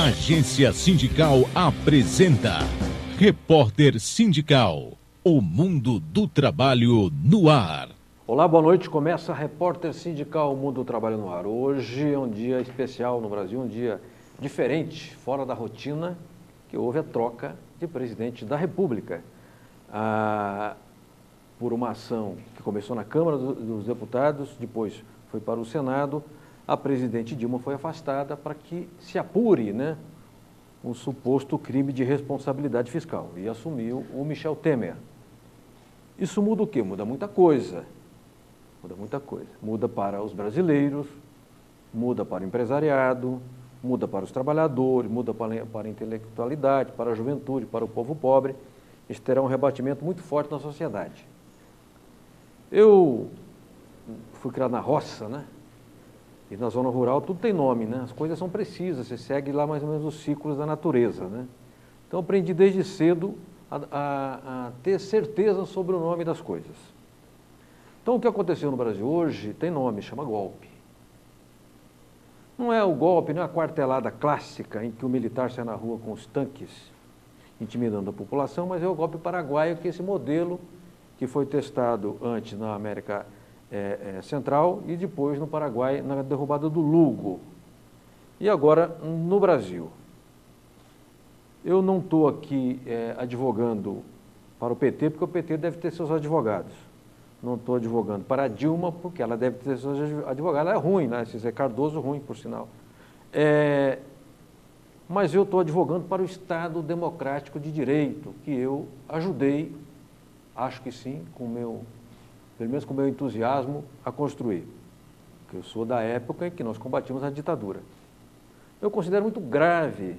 Agência Sindical apresenta Repórter Sindical, o mundo do trabalho no ar. Olá, boa noite. Começa a Repórter Sindical, o mundo do trabalho no ar. Hoje é um dia especial no Brasil, um dia diferente, fora da rotina, que houve a troca de presidente da República. Por uma ação que começou na Câmara dos Deputados, depois foi para o Senado, a presidente Dilma foi afastada para que se apure, um suposto crime de responsabilidade fiscal, e assumiu o Michel Temer. Isso muda o quê? Muda muita coisa. Muda para os brasileiros, muda para o empresariado, muda para os trabalhadores, muda para a intelectualidade, para a juventude, para o povo pobre. Isso terá um rebatimento muito forte na sociedade. Eu fui criado na roça, E na zona rural tudo tem nome, As coisas são precisas, você segue lá mais ou menos os ciclos da natureza, Então eu aprendi desde cedo a ter certeza sobre o nome das coisas. Então o que aconteceu no Brasil hoje tem nome, chama golpe. Não é o golpe, não é a quartelada clássica em que o militar sai na rua com os tanques intimidando a população, mas é o golpe paraguaio, que é esse modelo que foi testado antes na América Central e depois no Paraguai, na derrubada do Lugo. E agora no Brasil. Eu não estou aqui advogando para o PT, porque o PT deve ter seus advogados. Não estou advogando para a Dilma, porque ela deve ter seus advogados. Ela é ruim, Esse Zé Cardoso ruim, por sinal. Mas eu estou advogando para o Estado democrático de direito, que eu ajudei, acho que sim, pelo menos com o meu entusiasmo, a construir. Porque eu sou da época em que nós combatimos a ditadura. Eu considero muito grave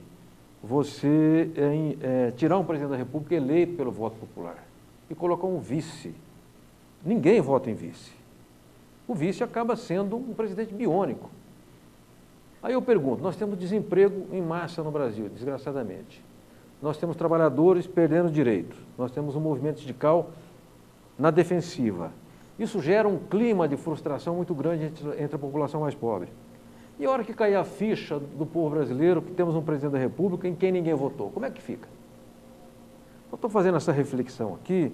você tirar um presidente da República eleito pelo voto popular e colocar um vice. Ninguém vota em vice. O vice acaba sendo um presidente biônico. Aí eu pergunto, nós temos desemprego em massa no Brasil, desgraçadamente. Nós temos trabalhadores perdendo direitos. Nós temos um movimento sindical na defensiva. Isso gera um clima de frustração muito grande entre a população mais pobre. E a hora que cair a ficha do povo brasileiro, que temos um presidente da República em quem ninguém votou, como é que fica? Eu estou fazendo essa reflexão aqui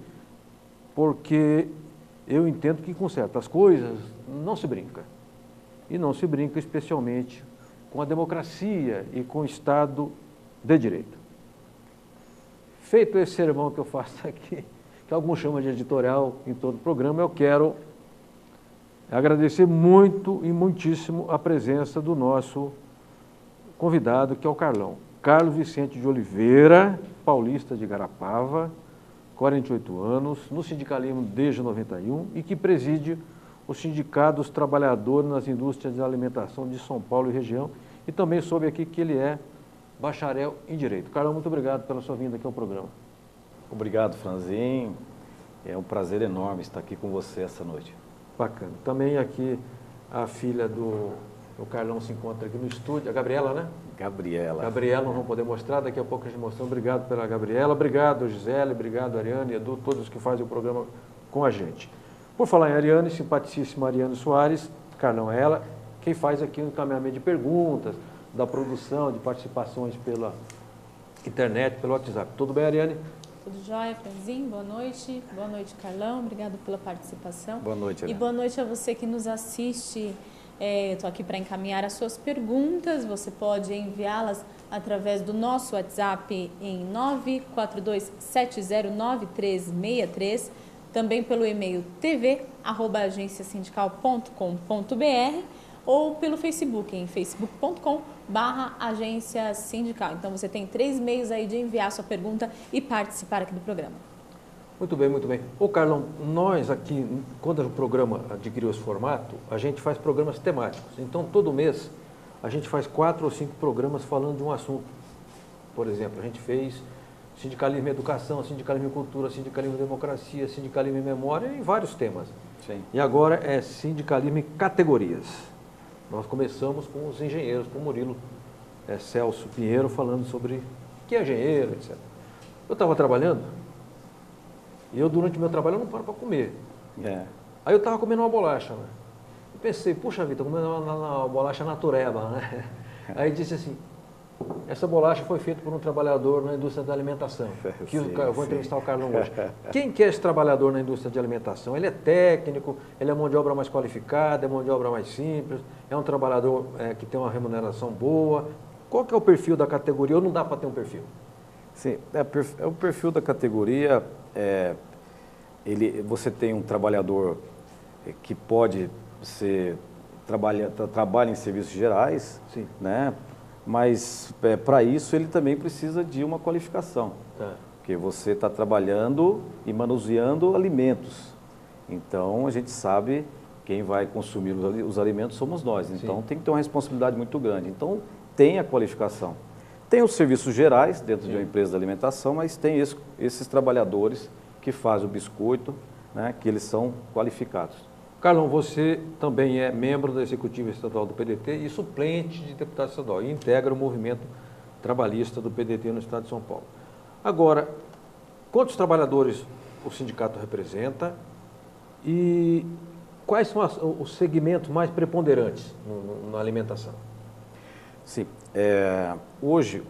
porque eu entendo que com certas coisas não se brinca. E não se brinca especialmente com a democracia e com o Estado de Direito. Feito esse sermão que eu faço aqui, que alguns chamam de editorial em todo o programa, eu quero agradecer muito e muitíssimo a presença do nosso convidado, que é o Carlão. Carlos Vicente de Oliveira, paulista de Igarapava, 48 anos, no sindicalismo desde 91 e que preside o Sindicato dos Trabalhadores nas Indústrias de Alimentação de São Paulo e região, e também soube aqui que ele é bacharel em Direito. Carlão, muito obrigado pela sua vinda aqui ao programa. Obrigado, Franzin. É um prazer enorme estar aqui com você essa noite. Bacana. Também aqui a filha do Carlão se encontra aqui no estúdio, a Gabriela, Gabriela. Gabriela, não vamos poder mostrar, daqui a pouco a gente mostra. Obrigado pela Gabriela, obrigado Gisele, obrigado Ariane, Edu, todos que fazem o programa com a gente. Por falar em Ariane, simpaticíssima Ariane Soares, Carlão é ela, quem faz aqui o encaminhamento de perguntas, da produção, de participações pela internet, pelo WhatsApp. Tudo bem, Ariane? Tudo jóia, Franzin? Boa noite. Boa noite, Carlão. Obrigado pela participação. Boa noite, Ariane. E boa noite a você que nos assiste. Eu estou aqui para encaminhar as suas perguntas. Você pode enviá-las através do nosso WhatsApp em 942709363, também pelo e-mail tv@agenciasindical.com.br ou pelo Facebook, em facebook.com/agência sindical. Então, você tem 3 meios aí de enviar sua pergunta e participar aqui do programa. Muito bem, muito bem. Ô, Carlão, nós aqui, quando o programa adquiriu esse formato, a gente faz programas temáticos. Então, todo mês, a gente faz 4 ou 5 programas falando de um assunto. Por exemplo, a gente fez sindicalismo e educação, sindicalismo e cultura, sindicalismo e democracia, sindicalismo e memória, e vários temas. Sim. E agora é sindicalismo e categorias. Nós começamos com os engenheiros, com o Murilo Celso Pinheiro, falando sobre o que é engenheiro, etc. Eu estava trabalhando, e eu, durante o meu trabalho, eu não paro para comer. Aí eu estava comendo uma bolacha, E pensei, puxa vida, estou comendo uma bolacha natureba, Aí disse assim, Essa bolacha foi feita por um trabalhador na indústria da alimentação. Eu vou entrevistar o Carlão hoje. Quem que é esse trabalhador na indústria de alimentação? Ele é técnico, ele é mão de obra mais qualificada, é mão de obra mais simples, é um trabalhador que tem uma remuneração boa. Qual que é o perfil da categoria ou não dá para ter um perfil? Sim, o perfil da categoria, você tem um trabalhador que pode ser, trabalha em serviços gerais, sim, né? Mas para isso ele também precisa de uma qualificação, tá, porque você está trabalhando e manuseando alimentos. Então a gente sabe quem vai consumir os alimentos somos nós, então sim, tem que ter uma responsabilidade muito grande. Então tem a qualificação. Tem os serviços gerais dentro de uma empresa de alimentação, mas tem esses trabalhadores que fazem o biscoito, né, que eles são qualificados. Carlão, você também é membro da Executiva Estadual do PDT e suplente de deputado estadual e integra o movimento trabalhista do PDT no estado de São Paulo. Agora, quantos trabalhadores o sindicato representa e quais são os segmentos mais preponderantes na alimentação? Sim, hoje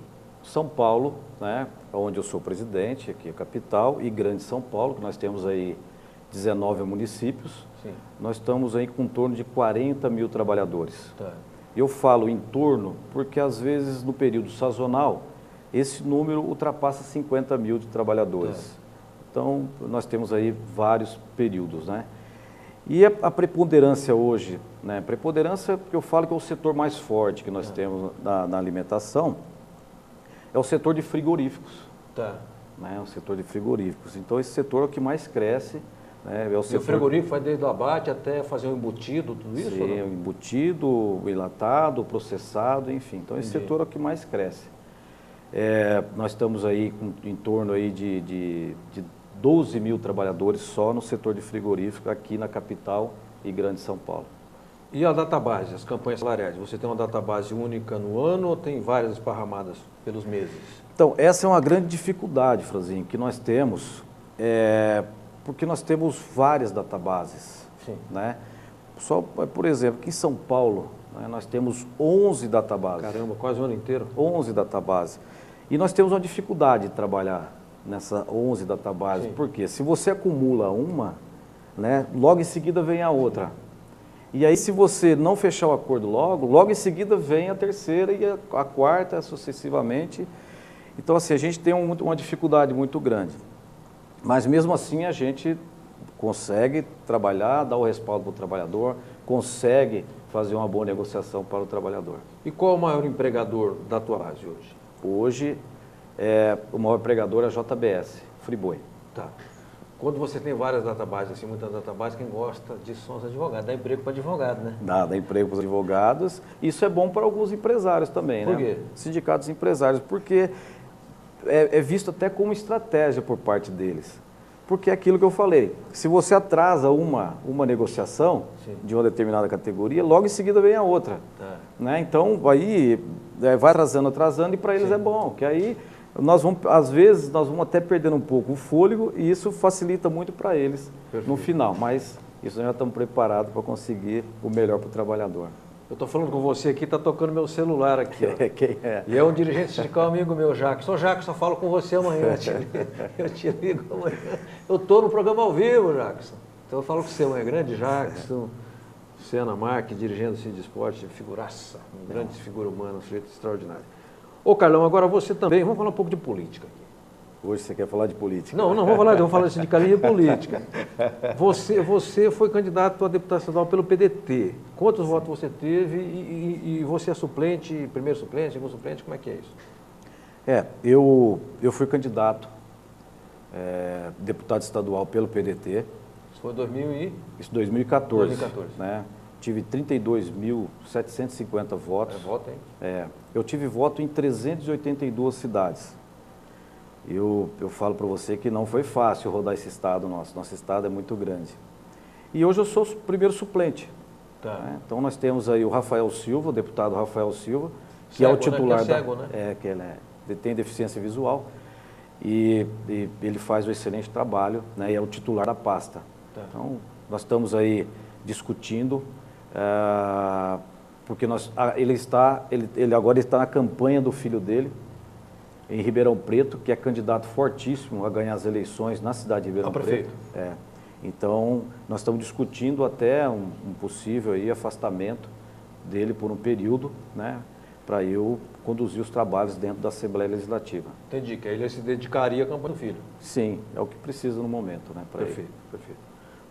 São Paulo, né, onde eu sou presidente, aqui é a capital, e Grande São Paulo, que nós temos aí 19 municípios, sim, nós estamos aí com em torno de 40 mil trabalhadores. tá, Eu falo em torno porque às vezes no período sazonal esse número ultrapassa 50 mil de trabalhadores. Então nós temos aí vários períodos, né? E a preponderância hoje, né? Preponderância porque eu falo que é o setor mais forte que nós temos na alimentação, é o setor de frigoríficos. tá. Né? O setor de frigoríficos. Então esse setor é o que mais cresce. Né? É o E setor... o frigorífico vai desde o abate até fazer um embutido, tudo isso? Sim, o embutido, o enlatado, o processado, enfim. Então esse Entendi. setor é o que mais cresce. Nós estamos aí em torno aí de 12 mil trabalhadores só no setor de frigorífico aqui na capital e Grande São Paulo. E a database, as campanhas salariais? Você tem uma database única no ano ou tem várias esparramadas pelos meses? Então, essa é uma grande dificuldade, Franzinho, que nós temos, porque nós temos várias databases. Sim. Né? Só, por exemplo, aqui em São Paulo, né, nós temos 11 databases. Caramba, quase o ano inteiro? 11 databases. E nós temos uma dificuldade de trabalhar nessa 11 databases, Sim. porque se você acumula uma, né, logo em seguida vem a outra. E aí, se você não fechar o acordo logo em seguida vem a terceira e a quarta sucessivamente. Então, assim, a gente tem uma dificuldade muito grande. Mas, mesmo assim, a gente consegue trabalhar, dar o respaldo para o trabalhador, consegue fazer uma boa negociação para o trabalhador. E qual é o maior empregador da tua base hoje? Hoje, o maior empregador é a JBS, Friboi. Tá. Quando você tem várias databases, assim, muitas databases, quem gosta disso são os advogados, dá emprego para advogado, né? Dá emprego para os advogados. Isso é bom para alguns empresários também, Por né? quê? Sindicatos empresários, porque é visto até como estratégia por parte deles. Porque é aquilo que eu falei, se você atrasa uma negociação Sim. de uma determinada categoria, logo em seguida vem a outra. Tá. Né? Então, aí vai atrasando, e para eles Sim. é bom, que aí às vezes, nós vamos até perdendo um pouco o fôlego e isso facilita muito para eles no final, mas isso nós já estamos preparados para conseguir o melhor para o trabalhador. Eu estou falando com você aqui, está tocando meu celular aqui, ó. Quem é? E é um dirigente sindical amigo meu, Jackson. Ô, Jackson, falo com você amanhã, eu te ligo amanhã. Eu estou no programa ao vivo, Jackson. Então eu falo com você amanhã, grande Jackson, Luciana Marques, dirigente do Sindisport, figuraça, uma grande figura humana, um sujeito extraordinário. Ô, Carlão, agora você também, vamos falar um pouco de política aqui. Hoje você quer falar de política? Não, vamos falar de sindicalismo e política. Você foi candidato a deputado estadual pelo PDT. Quantos votos você teve e você é suplente, primeiro suplente, segundo suplente, como é que é isso? Eu fui candidato, deputado estadual pelo PDT. Isso foi em 2000 e... Isso em 2014. 2014. Né? Tive 32.750 votos. Voto, hein? Eu tive voto em 382 cidades. Eu falo para você que não foi fácil rodar esse estado nosso. Nosso estado é muito grande. E hoje eu sou o primeiro suplente. Tá. Né? Então nós temos aí o Rafael Silva, o deputado Rafael Silva, que Cego, é o titular né? Que é cego, né? que ele tem deficiência visual e ele faz um excelente trabalho, né? E é o titular da pasta. Tá. Então nós estamos aí discutindo porque ele agora está na campanha do filho dele, em Ribeirão Preto, que é candidato fortíssimo a ganhar as eleições na cidade de Ribeirão Preto. Então, nós estamos discutindo até um possível aí afastamento dele por um período, né, para eu conduzir os trabalhos dentro da Assembleia Legislativa. Entendi, que ele se dedicaria à campanha do filho. Sim, é o que precisa no momento, né, para ele. Perfeito, perfeito.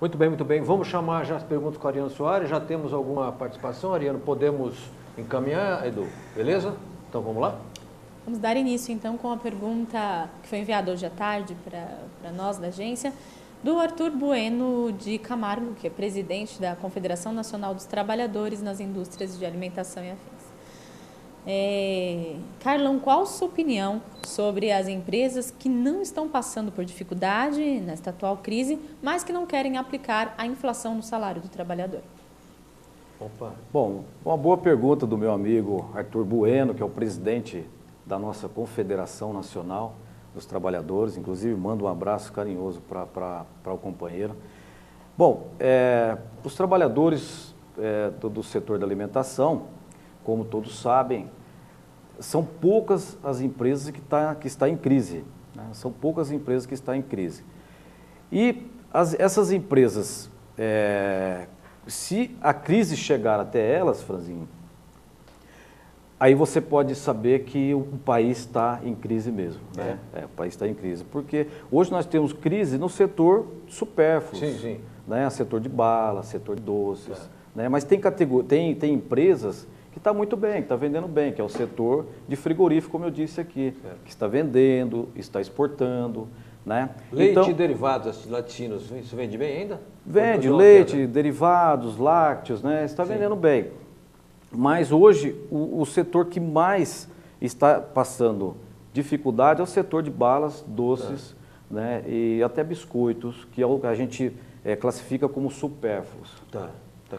Muito bem, muito bem. Vamos chamar já as perguntas com a Ariano Soares. Já temos alguma participação, Ariano? Podemos encaminhar, Edu? Beleza? Então, vamos lá? Vamos dar início, então, com a pergunta que foi enviada hoje à tarde para nós da agência, do Arthur Bueno de Camargo, que é presidente da Confederação Nacional dos Trabalhadores nas Indústrias de Alimentação e Afins. Carlão, qual a sua opinião sobre as empresas que não estão passando por dificuldade nesta atual crise, mas que não querem aplicar a inflação no salário do trabalhador? Opa. Bom, uma boa pergunta do meu amigo Arthur Bueno, que é o presidente da nossa Confederação Nacional dos Trabalhadores, inclusive mando um abraço carinhoso para o companheiro. Bom, os trabalhadores do setor da alimentação, como todos sabem, são poucas as empresas que estão em crise, né? São poucas empresas que estão em crise. E essas empresas, se a crise chegar até elas, Franzinho, aí você pode saber que o país está em crise mesmo, né? O país está em crise, porque hoje nós temos crise no setor supérfluo, né? Setor de bala, setor de doces, né? Mas tem empresas que está muito bem, que está vendendo bem, que é o setor de frigorífico, como eu disse aqui, que está vendendo, está exportando, né? Leite e derivados laticínios, isso vende bem ainda? Vende leite, derivados, lácteos, né? Está vendendo bem. Mas hoje o setor que mais está passando dificuldade é o setor de balas, doces, né? E até biscoitos, que é o que a gente classifica como supérfluos.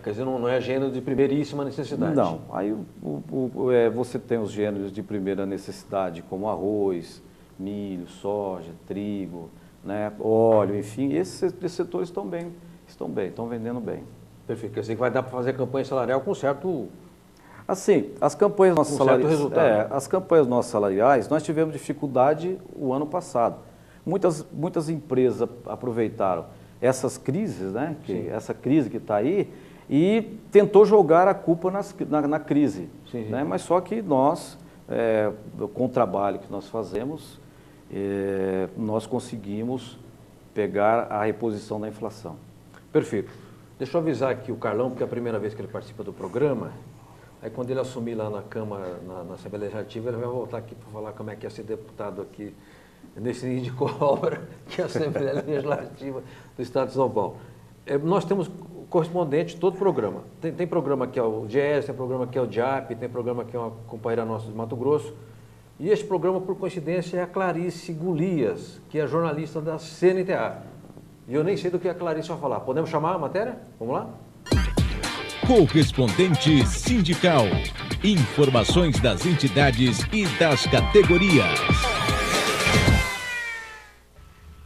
Quer dizer, não é gênero de primeiríssima necessidade. Não, aí você tem os gêneros de primeira necessidade, como arroz, milho, soja, trigo, né? Óleo, enfim, esses setores estão vendendo bem. Perfeito, quer dizer que vai dar para fazer campanha salarial com certo... Assim, as campanhas nossas salariais, resultado. As campanhas nossas salariais, nós tivemos dificuldade o ano passado. Muitas empresas aproveitaram essas crises, né? Essa crise que está aí, e tentou jogar a culpa na crise. Né? Mas só que nós, com o trabalho que nós fazemos, nós conseguimos pegar a reposição da inflação. Perfeito. Deixa eu avisar aqui o Carlão, porque é a primeira vez que ele participa do programa. Aí quando ele assumir lá na Câmara, na Assembleia Legislativa, ele vai voltar aqui para falar como é que é ser deputado aqui nesse nível de cobra, que é a Assembleia Legislativa do Estado de São Paulo. Nós temos correspondente todo programa. Tem programa que é o GES, tem programa que é o DIAP, tem programa que é uma companheira nossa de Mato Grosso. E esse programa, por coincidência, é a Clarice Golias, que é jornalista da CNTA. E eu nem sei do que a Clarice vai falar. Podemos chamar a matéria? Vamos lá? Correspondente sindical. Informações das entidades e das categorias.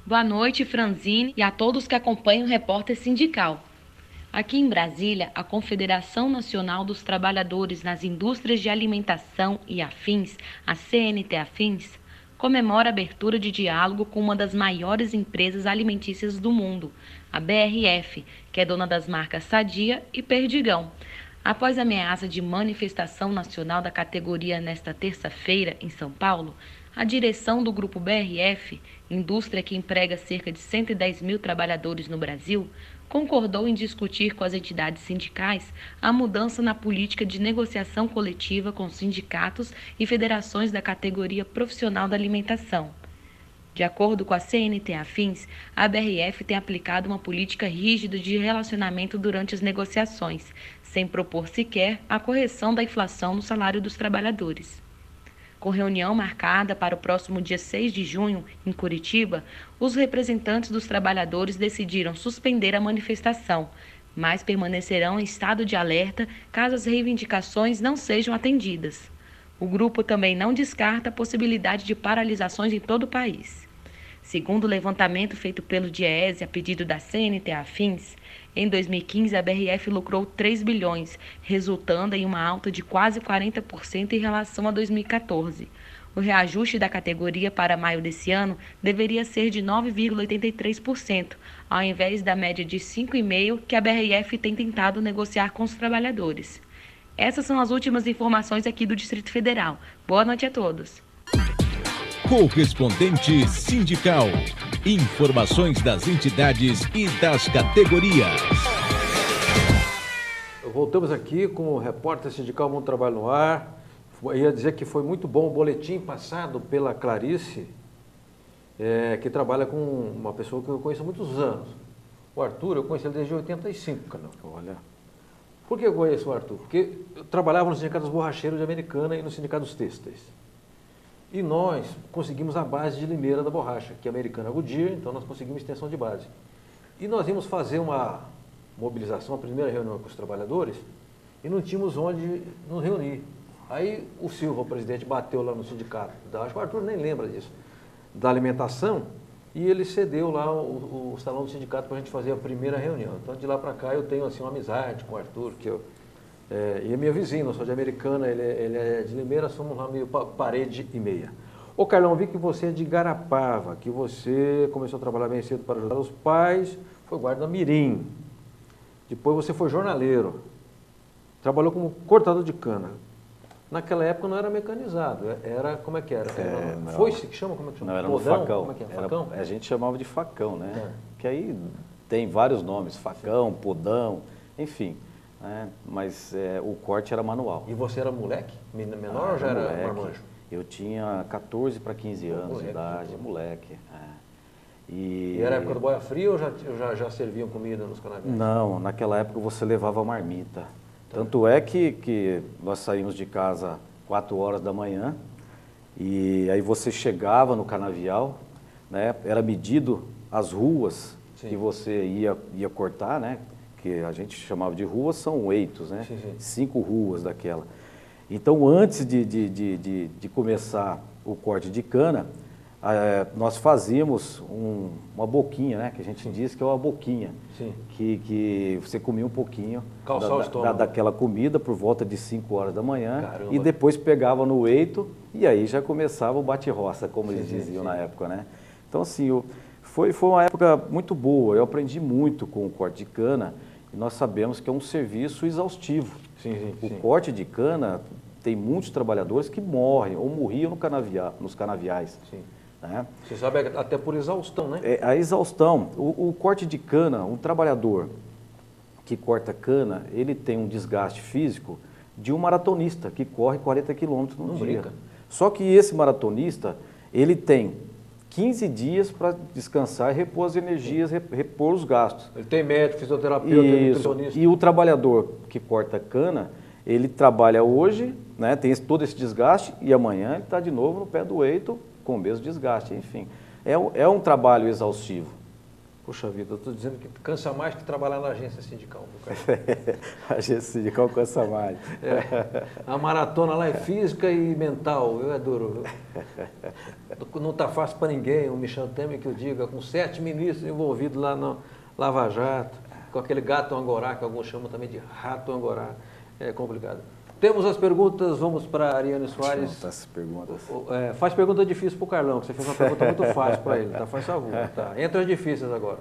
Boa noite, Franzine, e a todos que acompanham o Repórter Sindical. Aqui em Brasília, a Confederação Nacional dos Trabalhadores nas Indústrias de Alimentação e Afins, a CNT Afins, comemora a abertura de diálogo com uma das maiores empresas alimentícias do mundo, a BRF, que é dona das marcas Sadia e Perdigão. Após a ameaça de manifestação nacional da categoria nesta terça-feira, em São Paulo, a direção do Grupo BRF, indústria que emprega cerca de 110 mil trabalhadores no Brasil, concordou em discutir com as entidades sindicais a mudança na política de negociação coletiva com sindicatos e federações da categoria profissional da alimentação. De acordo com a CNT Afins, a BRF tem aplicado uma política rígida de relacionamento durante as negociações, sem propor sequer a correção da inflação no salário dos trabalhadores. Com reunião marcada para o próximo dia 6 de junho, em Curitiba, os representantes dos trabalhadores decidiram suspender a manifestação, mas permanecerão em estado de alerta caso as reivindicações não sejam atendidas. O grupo também não descarta a possibilidade de paralisações em todo o país. Segundo o levantamento feito pelo DIEESE a pedido da CNT Afins, Em 2015, a BRF lucrou 3 bilhões, resultando em uma alta de quase 40% em relação a 2014. O reajuste da categoria para maio desse ano deveria ser de 9,83%, ao invés da média de 5,5% que a BRF tem tentado negociar com os trabalhadores. Essas são as últimas informações aqui do Distrito Federal. Boa noite a todos. Correspondente sindical. Informações das entidades e das categorias. Voltamos aqui com o repórter sindical Mundo Trabalho no Ar. Eu ia dizer que foi muito bom o boletim passado pela Clarice, que trabalha com uma pessoa que eu conheço há muitos anos. O Arthur, eu conheci ele desde 85, Canal. Olha, Por que eu conheço o Arthur? Porque eu trabalhava no Sindicato dos Borracheiros de Americana e no Sindicato dos Têxteis. E nós conseguimos a base de Limeira da borracha, que é Americana Goodyear, então nós conseguimos extensão de base. E nós íamos fazer uma mobilização, a primeira reunião com os trabalhadores, e não tínhamos onde nos reunir. Aí o Silva, o presidente, bateu lá no sindicato, acho que o Arthur nem lembra disso, da alimentação, e ele cedeu lá o salão do sindicato para a gente fazer a primeira reunião. Então, de lá para cá, eu tenho assim, uma amizade com o Arthur, e é meu vizinho, eu sou de Americana, ele é de Limeira, somos lá meio parede e meia. Ô Carlão, vi que você é de Garapava, que você começou a trabalhar bem cedo para ajudar os pais, foi guarda mirim, depois você foi jornaleiro, trabalhou como cortador de cana. Naquela época não era mecanizado, era, como é que era? Foice que chama? Como é que chama? não, era Podão? no facão. Como é que é? Facão? A gente chamava de facão, né? Que aí tem vários nomes, facão, podão, enfim. Né? Mas o corte era manual. E você era moleque? Menor ou já era marmanjo? Eu tinha 14 para 15 anos moleque, de idade, moleque. E era época do boia fria ou já serviam comida nos canaviais? Não, naquela época você levava marmita. Tanto é que nós saímos de casa 4 horas da manhã e aí você chegava no canavial, né? Era medido as ruas Sim. que você ia cortar, né? Que a gente chamava de ruas, são eitos, né? Sim, sim. 5 ruas daquela. Então, antes de começar o corte de cana, nós fazíamos uma boquinha, né? Que a gente diz que é uma boquinha. Sim. Que você comia um pouquinho Calçar o estômago. daquela comida por volta de 5 horas da manhã. Caramba. E depois pegava no eito e aí já começava o bate-roça, como eles diziam na época, né? Então, assim, foi uma época muito boa. Eu aprendi muito com o corte de cana e nós sabemos que é um serviço exaustivo. Sim. O corte de cana tem muitos trabalhadores que morrem ou morriam nos canaviais. Sim. Né? Você sabe até por exaustão, né? A exaustão, o corte de cana, um trabalhador que corta cana, ele tem um desgaste físico de um maratonista que corre 40 quilômetros no dia. Brinca. Só que esse maratonista, ele tem 15 dias para descansar e repor as energias, repor os gastos. Ele tem médico, fisioterapeuta, nutricionista. E o trabalhador que corta cana, ele trabalha hoje, né, tem todo esse desgaste e amanhã ele está de novo no pé do eito com o mesmo desgaste, enfim. É um trabalho exaustivo. Puxa vida, eu estou dizendo que cansa mais que trabalhar na agência sindical. A agência sindical cansa mais. A maratona lá é física e mental, é duro. Não está fácil para ninguém, o Michel Temer que eu diga, com 7 ministros envolvidos lá no Lava Jato, com aquele gato angorá, que alguns chamam também de rato angorá. É complicado. Temos as perguntas, vamos para a Ariane Soares. Essas perguntas. Faz pergunta difícil para o Carlão, que você fez uma pergunta muito fácil para ele, tá? Faz favor. Tá. Entra as difíceis agora.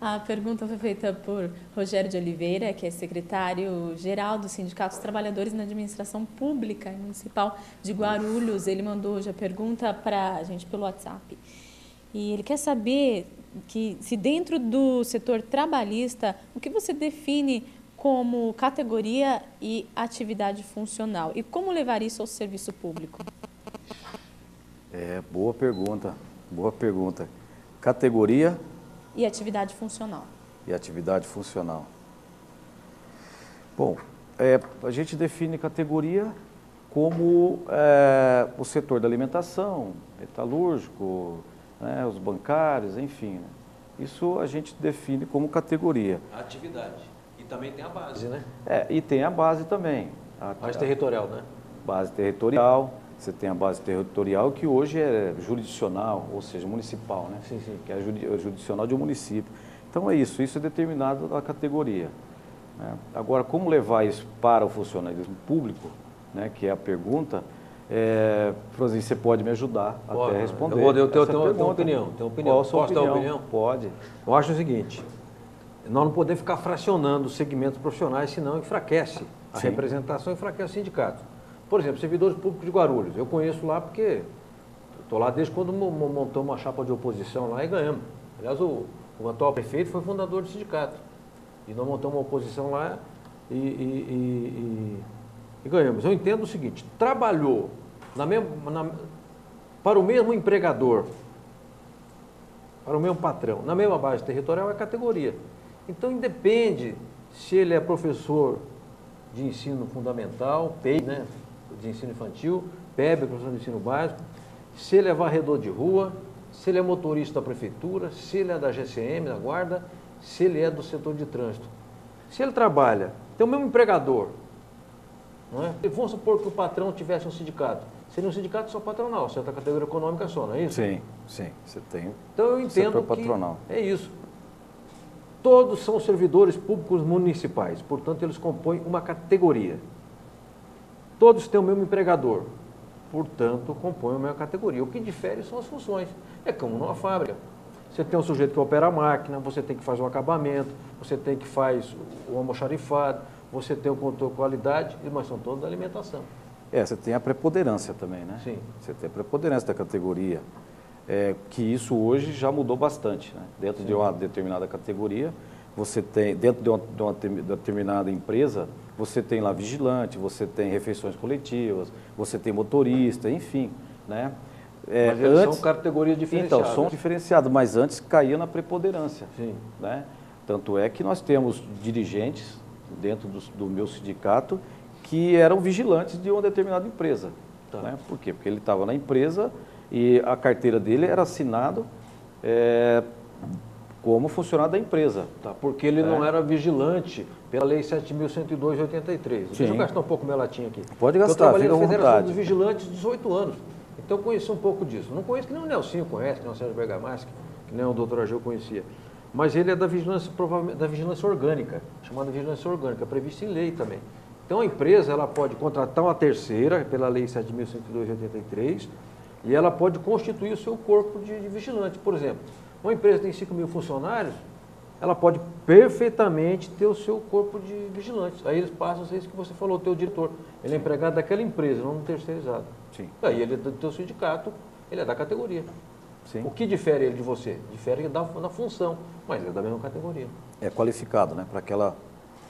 A pergunta foi feita por Rogério de Oliveira, que é secretário-geral do Sindicato dos Trabalhadores na Administração Pública e Municipal de Guarulhos. Ele mandou hoje a pergunta para a gente pelo WhatsApp. E ele quer saber que se dentro do setor trabalhista, o que você define como categoria e atividade funcional? E como levar isso ao serviço público? Boa pergunta, boa pergunta. Categoria e atividade funcional. E atividade funcional. Bom, a gente define categoria como o setor da alimentação, metalúrgico, né, os bancários, enfim. Né? Isso a gente define como categoria. A atividade. E também tem a base, né? E tem a base também. Base territorial, né? Base territorial. Você tem a base territorial que hoje é jurisdicional, ou seja, municipal, né? Sim. Que é jurisdicional de um município. Então, Então é isso é determinado da categoria. Né? Agora, como levar isso para o funcionalismo público, né, que é a pergunta, Franzin, você pode me ajudar até a responder. Eu tenho uma opinião. Qual a sua Posso dar uma opinião? Pode. Eu acho o seguinte, nós não podemos ficar fracionando segmentos profissionais, senão enfraquece a Sim. representação, enfraquece o sindicato. Por exemplo, servidores públicos de Guarulhos, eu conheço lá porque estou lá desde quando montamos uma chapa de oposição lá e ganhamos. Aliás, o atual prefeito foi fundador do sindicato. E nós montamos uma oposição lá e ganhamos. Eu entendo o seguinte, trabalhou para o mesmo empregador, para o mesmo patrão, na mesma base territorial é categoria. Então, independe se ele é professor de ensino fundamental, PEI, né, de ensino infantil, PEB, professor de ensino básico, se ele é varredor de rua, se ele é motorista da prefeitura, se ele é da GCM, da guarda, se ele é do setor de trânsito. Se ele trabalha, tem o mesmo empregador, não é? E vamos supor que o patrão tivesse um sindicato. Seria um sindicato só patronal, certa categoria econômica só, não é isso? Sim, você tem. Então eu entendo setor patronal. que é isso. Todos são servidores públicos municipais, portanto eles compõem uma categoria. Todos têm o mesmo empregador, portanto compõem a mesma categoria. O que difere são as funções. É como numa fábrica. Você tem um sujeito que opera a máquina, você tem que fazer o acabamento, você tem que faz o almoxarifado, você tem o controle de qualidade, mas são todos da alimentação. Você tem a preponderância também, né? Sim. Você tem a preponderância da categoria, que isso hoje já mudou bastante, né? Dentro de uma determinada categoria, você tem, dentro de uma determinada empresa, você tem lá vigilante, você tem refeições coletivas, você tem motorista, enfim, né? Mas eles são categorias diferenciadas. Então, são diferenciados, mas antes caía na preponderância. Sim. Né? Tanto é que nós temos dirigentes dentro do meu sindicato que eram vigilantes de uma determinada empresa. Tá. Né? Por quê? Porque ele estava na empresa e a carteira dele era assinado como funcionário da empresa. Tá, porque ele não era vigilante pela Lei 7.102 de 83. Deixa eu gastar um pouco minha latinha aqui. Pode gastar, eu trabalhei fica à na Federação vontade. dos Vigilantes 18 anos. Então eu conheci um pouco disso. Não conheço que nem o Nelsinho conhece, que nem o Sérgio Bergamaschi, que nem o doutor Ageu conhecia. Mas ele é da vigilância, provavelmente, da vigilância orgânica, chamada vigilância orgânica, prevista em lei também. Então a empresa ela pode contratar uma terceira, pela Lei 7.102 de 83, e ela pode constituir o seu corpo de vigilante. Por exemplo, uma empresa tem 5.000 funcionários, ela pode perfeitamente ter o seu corpo de vigilantes. Aí eles passam a ser isso que você falou, o teu diretor. Ele é empregado daquela empresa, não terceirizado. Sim. Aí ele é do teu sindicato, ele é da categoria. Sim. O que difere ele de você? Difere da função, mas é da mesma categoria. É qualificado, né? Para aquela,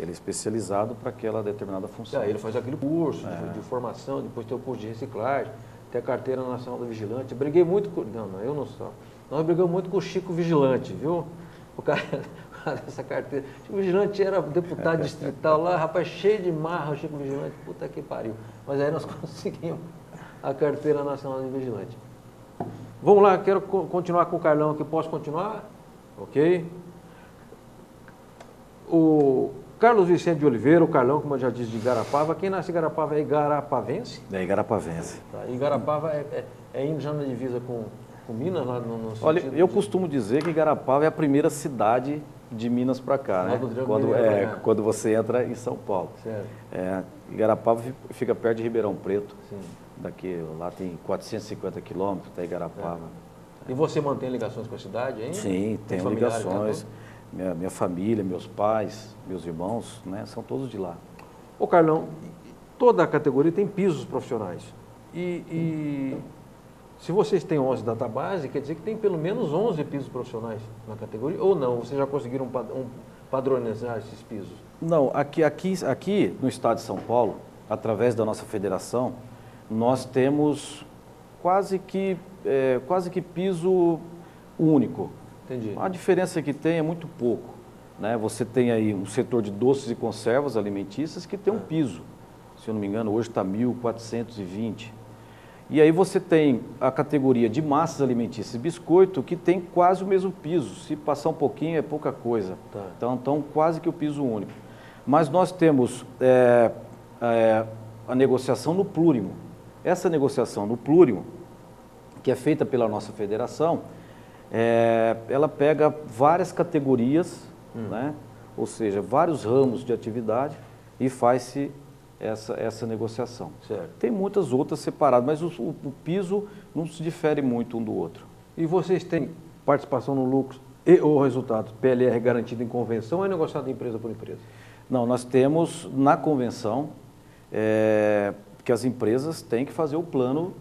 ele é especializado para aquela determinada função. Aí ele faz aquele curso de formação, depois tem o curso de reciclagem, tem a carteira nacional do vigilante. Eu briguei muito com... Não, eu não sou. Nós brigamos muito com o Chico Vigilante, viu? O cara dessa carteira. O Chico Vigilante era deputado distrital lá, rapaz, cheio de marra, o Chico Vigilante, puta que pariu. Mas aí nós conseguimos a carteira nacional de vigilante. Vamos lá, quero continuar com o Carlão aqui. Posso continuar? Ok. O Carlos Vicente de Oliveira, o Carlão, como eu já disse, de Igarapava. Quem nasce em Igarapava é igarapavense? É Igarapavense. Tá. Igarapava é indo já na divisa com Minas, lá no Olha, eu costumo dizer que Igarapava é a primeira cidade de Minas para cá, né? Quando você entra em São Paulo. Certo. Igarapava fica perto de Ribeirão Preto. Sim. Daqui, lá tem 450 quilômetros até Igarapava. E você mantém ligações com a cidade ainda? Sim, Tem tenho familiares, ligações. Minha família, meus pais, meus irmãos, né, são todos de lá. Ô Carlão, toda a categoria tem pisos profissionais. E se vocês têm 11 database, quer dizer que tem pelo menos 11 pisos profissionais na categoria? Ou não? Vocês já conseguiram padronizar esses pisos? Não, aqui no estado de São Paulo, através da nossa federação, nós temos quase que piso único. Entendi. A diferença que tem é muito pouco. Né? Você tem aí um setor de doces e conservas alimentícias que tem um piso. Se eu não me engano, hoje está 1.420. E aí você tem a categoria de massas alimentícias e biscoito, que tem quase o mesmo piso. Se passar um pouquinho, é pouca coisa. Tá. Então, quase que o piso único. Mas nós temos a negociação no plurimo. Essa negociação no plurimo, que é feita pela nossa federação, ela pega várias categorias, né? Ou seja, vários ramos de atividade e faz-se essa negociação. Certo. Tem muitas outras separadas, mas o piso não se difere muito um do outro. E vocês têm participação no lucro e ou resultado PLR garantido em convenção ou é negociado empresa por empresa? Não, nós temos na convenção que as empresas têm que fazer o plano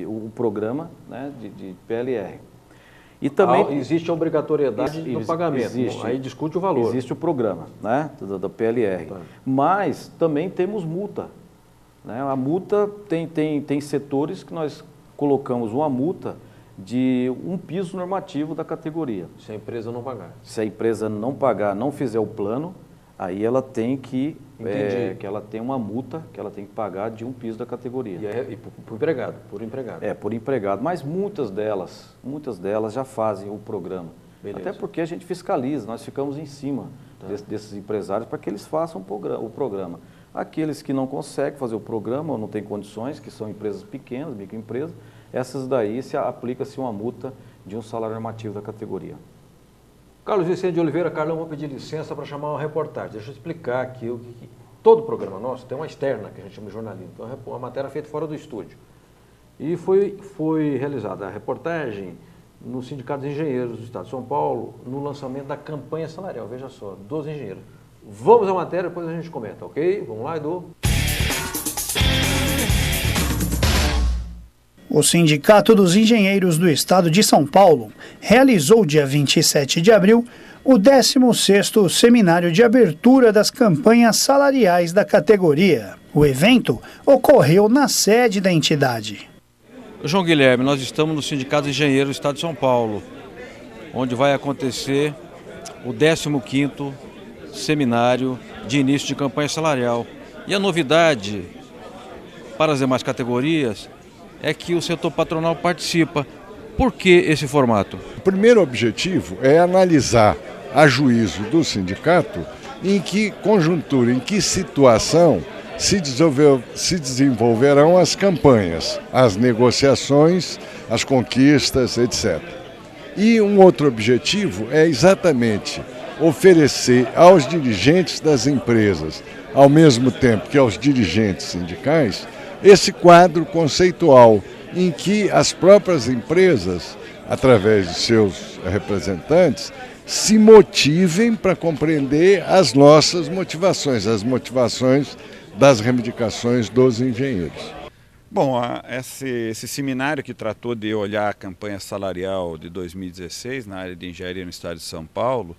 o programa, né, de PLR. E também existe a obrigatoriedade do pagamento, existe, aí discute o valor. Existe o programa, né, da PLR, Tá. Mas também temos multa. Né? A multa tem setores que nós colocamos uma multa de um piso normativo da categoria. Se a empresa não pagar. Se a empresa não pagar, não fizer o plano, aí ela tem que ela tem uma multa que ela tem que pagar de um piso da categoria. E por empregado, por empregado. Por empregado, mas muitas delas já fazem o programa. Beleza. Até porque a gente fiscaliza, nós ficamos em cima desses empresários para que eles façam o programa. Aqueles que não conseguem fazer o programa ou não têm condições, que são empresas pequenas, microempresas, essas daí aplica-se uma multa de um salário normativo da categoria. Carlos Vicente de Oliveira, Carlão, vou pedir licença para chamar uma reportagem. Deixa eu explicar aqui o que todo programa nosso tem uma externa, que a gente chama de jornalismo. Então, é uma matéria feita fora do estúdio. E foi realizada a reportagem no Sindicato dos Engenheiros do Estado de São Paulo, no lançamento da campanha salarial, veja só, dos engenheiros. Vamos à matéria, depois a gente comenta, ok? Vamos lá, Edu. O Sindicato dos Engenheiros do Estado de São Paulo realizou dia 27 de abril o 16º Seminário de Abertura das Campanhas Salariais da categoria. O evento ocorreu na sede da entidade. João Guilherme, nós estamos no Sindicato dos Engenheiros do Estado de São Paulo, onde vai acontecer o 15º Seminário de Início de Campanha Salarial. E a novidade para as demais categorias é que o setor patronal participa. Por que esse formato? O primeiro objetivo é analisar, a juízo do sindicato, em que conjuntura, em que situação se desenvolverão as campanhas, as negociações, as conquistas, etc. E um outro objetivo é exatamente oferecer aos dirigentes das empresas, ao mesmo tempo que aos dirigentes sindicais, esse quadro conceitual em que as próprias empresas, através de seus representantes, se motivem para compreender as nossas motivações, as motivações das reivindicações dos engenheiros. Bom, esse seminário que tratou de olhar a campanha salarial de 2016 na área de engenharia no estado de São Paulo,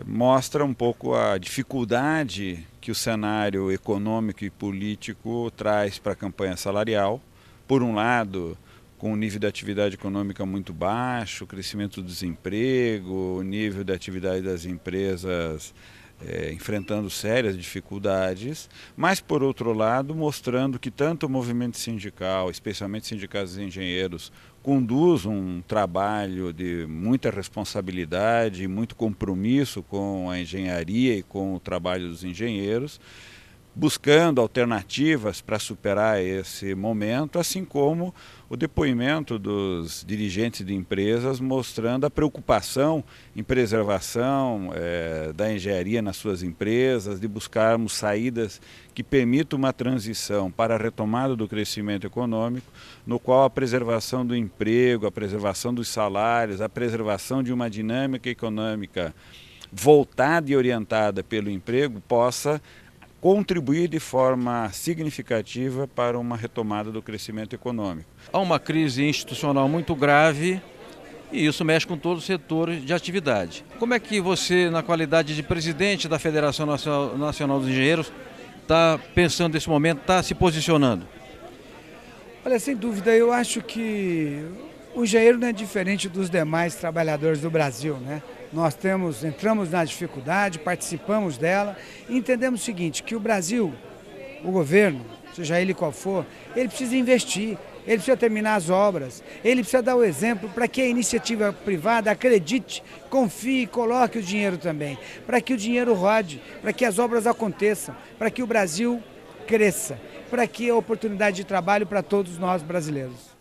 mostra um pouco a dificuldade que o cenário econômico e político traz para a campanha salarial. Por um lado, com o nível de atividade econômica muito baixo, o crescimento do desemprego, o nível de atividade das empresas enfrentando sérias dificuldades, mas, por outro lado, mostrando que tanto o movimento sindical, especialmente sindicatos de engenheiros, conduz um trabalho de muita responsabilidade e muito compromisso com a engenharia e com o trabalho dos engenheiros, buscando alternativas para superar esse momento, assim como o depoimento dos dirigentes de empresas mostrando a preocupação em preservação da engenharia nas suas empresas, de buscarmos saídas que permitam uma transição para a retomada do crescimento econômico, no qual a preservação do emprego, a preservação dos salários, a preservação de uma dinâmica econômica voltada e orientada pelo emprego possa contribuir de forma significativa para uma retomada do crescimento econômico. Há uma crise institucional muito grave e isso mexe com todos os setores de atividade. Como é que você, na qualidade de presidente da Federação Nacional dos Engenheiros, está pensando nesse momento, está se posicionando? Olha, sem dúvida, eu acho que o engenheiro não é diferente dos demais trabalhadores do Brasil, né? Nós entramos na dificuldade, participamos dela e entendemos o seguinte, que o Brasil, o governo, seja ele qual for, ele precisa investir, ele precisa terminar as obras, ele precisa dar o exemplo para que a iniciativa privada acredite, confie e coloque o dinheiro também, para que o dinheiro rode, para que as obras aconteçam, para que o Brasil cresça, para que a oportunidade de trabalho para todos nós brasileiros.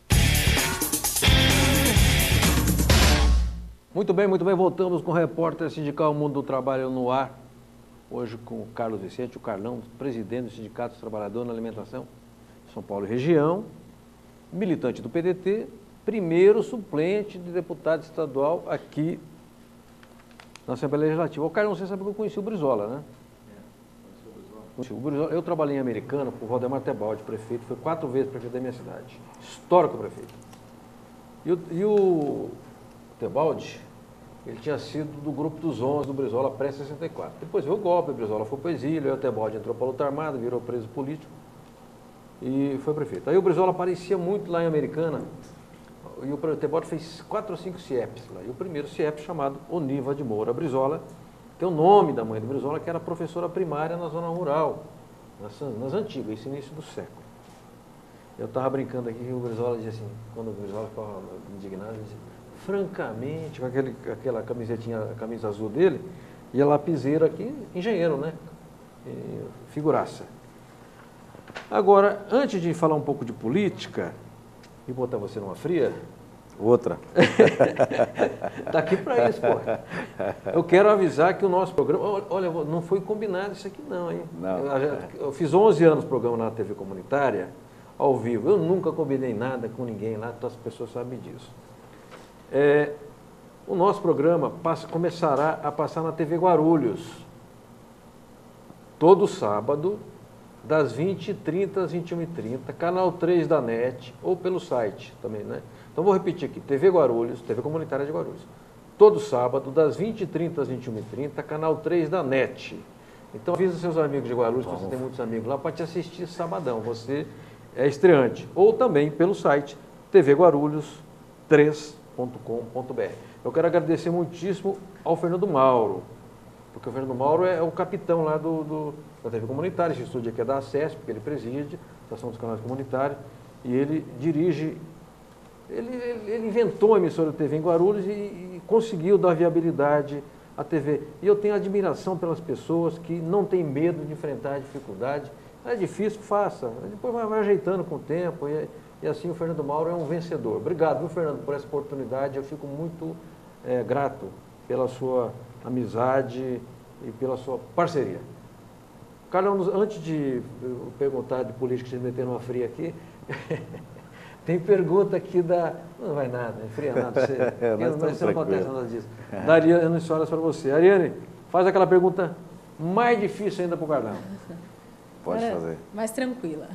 Muito bem, voltamos com o repórter sindical Mundo do Trabalho no ar, hoje com o Carlos Vicente, o Carlão, presidente do Sindicato dos Trabalhadores na Alimentação, São Paulo e região, militante do PDT, primeiro suplente de deputado estadual aqui na Assembleia Legislativa. O Carlão, você sabe que eu conheci o Brizola, né? O Brizola, eu trabalhei em Americana com o Valdemar Tebaldi, prefeito, foi 4 vezes prefeito da minha cidade, histórico prefeito. E o Tebaldi, ele tinha sido do grupo dos 11 do Brizola pré-64. Depois veio o golpe, o Brizola foi para o exílio, aí o Tebaldi entrou para a luta armada, virou preso político e foi prefeito. Aí o Brizola aparecia muito lá em Americana, e o Tebaldi fez 4 ou 5 CIEPs lá. E o primeiro CIEP, chamado Oniva de Moura Brizola, tem o nome da mãe do Brizola, que era professora primária na zona rural, nas antigas, esse início do século. Eu estava brincando aqui que o Brizola dizia assim, quando o Brizola ficava indignado, ele dizia, francamente, com aquela camisetinha, a camisa azul dele, e a lapiseira aqui, engenheiro, né? Figuraça. Agora, antes de falar um pouco de política e botar você numa fria... Outra. Está aqui para isso, pô. Eu quero avisar que o nosso programa... Olha, não foi combinado isso aqui não, hein? Não. Eu fiz 11 anos programa na TV comunitária, ao vivo. Eu nunca combinei nada com ninguém lá, todas as pessoas sabem disso. O nosso programa começará a passar na TV Guarulhos, todo sábado, das 20h30 às 21h30, canal 3 da NET, ou pelo site também, né? Então vou repetir aqui, TV Guarulhos, TV Comunitária de Guarulhos, todo sábado, das 20h30 às 21h30, canal 3 da NET. Então avisa seus amigos de Guarulhos, que você tem muitos amigos lá, para te assistir sabadão, você é estreante. Ou também pelo site tvguarulhos3.com.br. Eu quero agradecer muitíssimo ao Fernando Mauro, porque o Fernando Mauro é o capitão lá da TV Comunitária, esse estúdio aqui é da ACESP, porque ele preside, Estação dos Canais Comunitários, e ele dirige, ele inventou a emissora de TV em Guarulhos e conseguiu dar viabilidade à TV. E eu tenho admiração pelas pessoas que não têm medo de enfrentar a dificuldade. É difícil, faça, depois vai ajeitando com o tempo, e assim o Fernando Mauro é um vencedor. Obrigado, viu, Fernando, por essa oportunidade, eu fico muito grato pela sua amizade e pela sua parceria. Carlos, antes de eu perguntar de política, se meter numa fria aqui, tem pergunta aqui não vai nada, não fria nada, você não acontece nada disso. Da Ariane Soares para você. Ariane, faz aquela pergunta mais difícil ainda para o Carlão. Pode fazer. Mais tranquila.